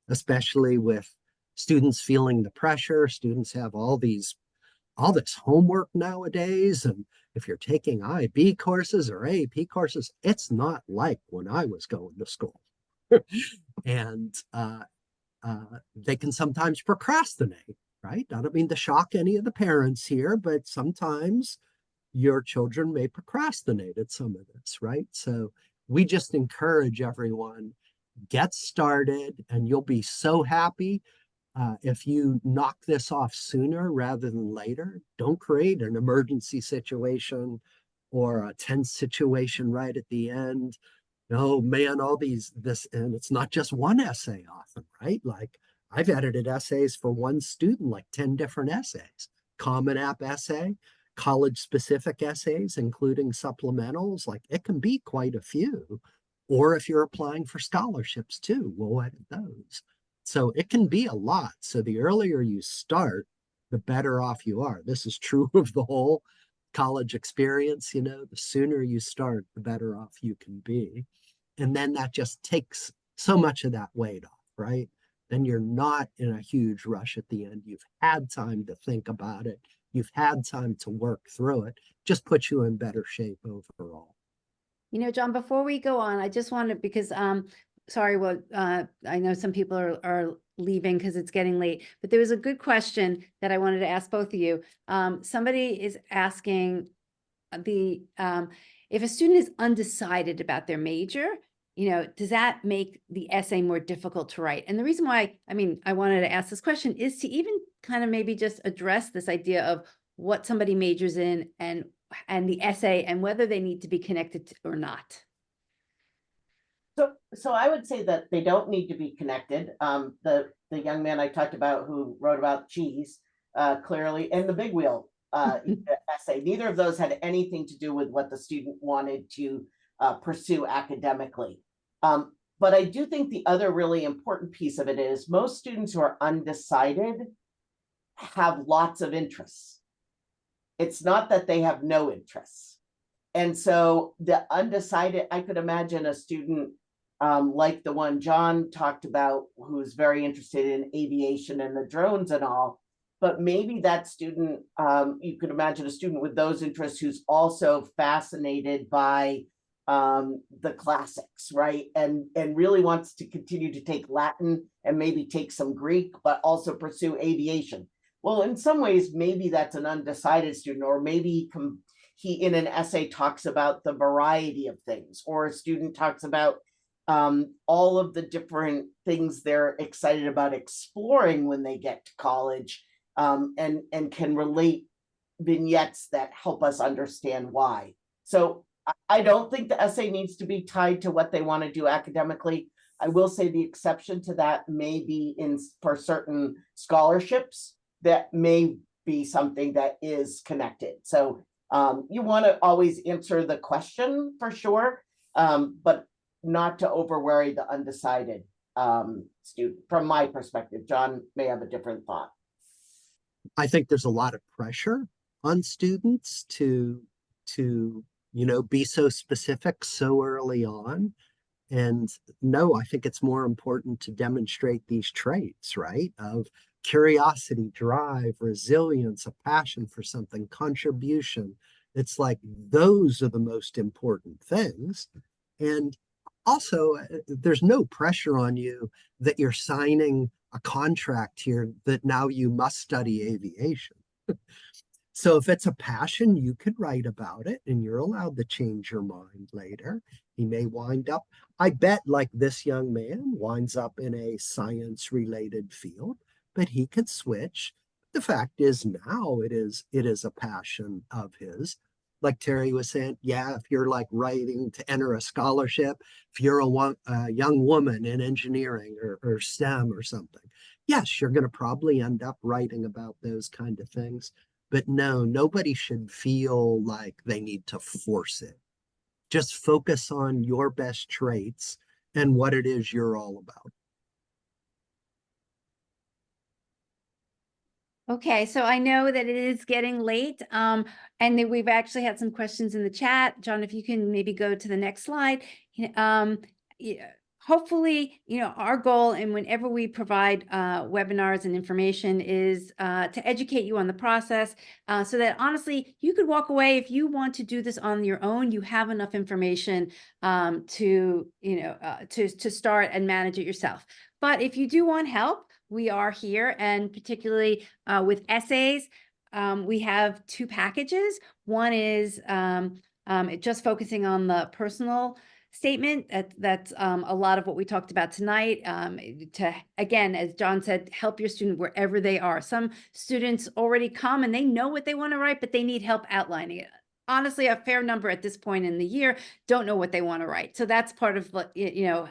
C: especially with students feeling the pressure. Students have all this homework nowadays. And if you're taking IB courses or AP courses, it's not like when I was going to school. And they can sometimes procrastinate, right? I don't mean to shock any of the parents here, but sometimes your children may procrastinate at some of this, right? So we just encourage everyone, get started, and you'll be so happy if you knock this off sooner rather than later. Don't create an emergency situation or a tense situation right at the end. Oh man, and it's not just one essay often, right? Like I've edited essays for one student, like 10 different essays, Common App essay, college specific essays, including supplementals. Like it can be quite a few. Or if you're applying for scholarships too, we'll edit those. So it can be a lot. So the earlier you start, the better off you are. This is true of the whole college experience. The sooner you start, the better off you can be. And then that just takes so much of that weight off, right? Then you're not in a huge rush at the end. You've had time to think about it. You've had time to work through it. Just puts you in better shape overall.
A: John, before we go on, I just wanted, because sorry, I know some people are leaving because it's getting late, but there was a good question that I wanted to ask both of you. Somebody is asking if a student is undecided about their major, does that make the essay more difficult to write? And the reason why, I wanted to ask this question is to even kind of maybe just address this idea of what somebody majors in and the essay and whether they need to be connected or not.
B: So I would say that they don't need to be connected. The young man I talked about who wrote about cheese, clearly, and the big wheel essay, neither of those had anything to do with what the student wanted to pursue academically. But I do think the other really important piece of it is most students who are undecided have lots of interests. It's not that they have no interests. And so the undecided, I could imagine a student like the one John talked about, who's very interested in aviation and the drones and all, but maybe that student, you could imagine a student with those interests who's also fascinated by the classics, right? And really wants to continue to take Latin and maybe take some Greek, but also pursue aviation. Well, in some ways, maybe that's an undecided student, or maybe he in an essay talks about the variety of things, or a student talks about all of the different things they're excited about exploring when they get to college, and can relate vignettes that help us understand why. So I don't think the essay needs to be tied to what they want to do academically. I will say the exception to that may be for certain scholarships that may be something that is connected. So you want to always answer the question for sure, but not to overworry the undecided student, from my perspective. John may have a different thought.
C: I think there's a lot of pressure on students to be so specific so early on. And no, I think it's more important to demonstrate these traits, right? Of curiosity, drive, resilience, a passion for something, contribution. It's like those are the most important things. And also, there's no pressure on you that you're signing a contract here that now you must study aviation. So if it's a passion, you could write about it and you're allowed to change your mind later. He may wind up, I bet like this young man winds up in a science related field, but he could switch. The fact is now it is a passion of his. Like Terry was saying, yeah, if you're like writing to enter a scholarship, if you're a young woman in engineering or STEM or something, yes, you're going to probably end up writing about those kind of things. But no, nobody should feel like they need to force it. Just focus on your best traits and what it is you're all about.
A: Okay, so I know that it is getting late, and that we've actually had some questions in the chat. John, if you can maybe go to the next slide. Hopefully, our goal, and whenever we provide webinars and information, is to educate you on the process, so that honestly, you could walk away. If you want to do this on your own, you have enough information to start and manage it yourself. But if you do want help, we are here, and particularly with essays, we have two packages. One is just focusing on the personal statement. That's a lot of what we talked about tonight, to, again, as John said, help your student wherever they are. Some students already come and they know what they want to write, but they need help outlining it. Honestly, a fair number at this point in the year don't know what they want to write. So that's part of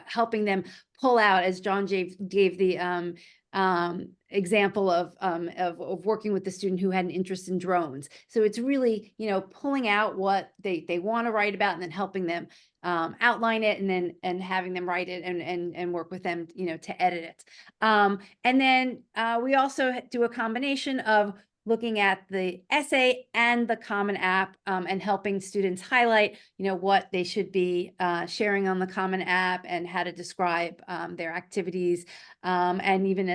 A: helping them pull out, as John gave the example of working with the student who had an interest in drones. So it's really, you know, pulling out what they want to write about and then helping them outline it, and having them write it, and work with them, you know, to edit it. And then we also do a combination of looking at the essay and the Common App, and helping students highlight, you know, what they should be sharing on the Common App and how to describe their activities. And even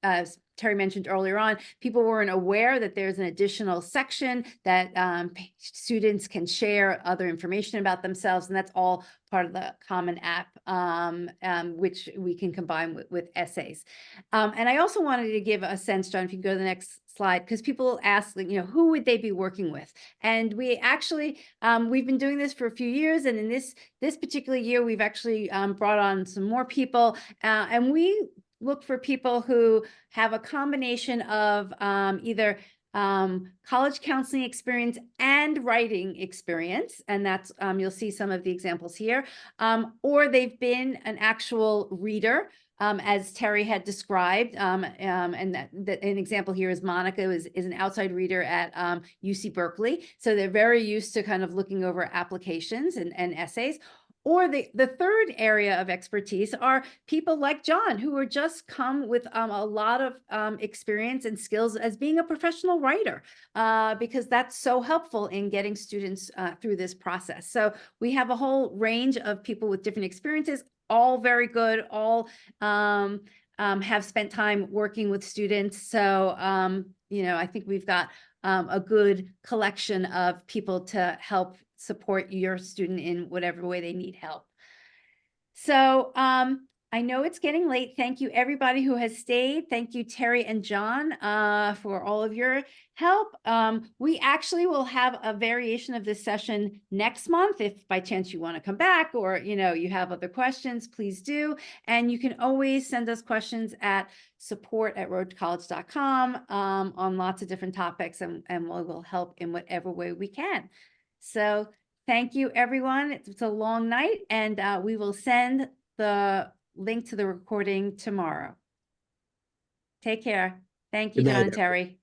A: as Terry mentioned earlier on, people weren't aware that there's an additional section that students can share other information about themselves, and that's all part of the Common App, which we can combine with essays. And I also wanted to give a sense, John, if you can go to the next slide, because people ask, you know, who would they be working with? And we actually, we've been doing this for a few years, and in this particular year, we've actually brought on some more people, and we look for people who have a combination of either college counseling experience and writing experience, and that's you'll see some of the examples here, or they've been an actual reader, as Terry had described, and that an example here is Monica is an outside reader at UC Berkeley, so they're very used to kind of looking over applications and essays. Or the third area of expertise are people like John, who are just come with a lot of experience and skills as being a professional writer, because that's so helpful in getting students through this process. So we have a whole range of people with different experiences, all very good, all have spent time working with students. So, you know, I think we've got a good collection of people to help support your student in whatever way they need help. So I know it's getting late. Thank you everybody who has stayed. Thank you, Terry and John, for all of your help. We actually will have a variation of this session next month. If by chance you want to come back, or you know you have other questions, please do. And you can always send us questions at support@roadtocollege.com on lots of different topics, and we will help in whatever way we can. So thank you, everyone. It's a long night, and we will send the link to the recording tomorrow. Take care. Thank you,
C: Good night,
A: John and Terry.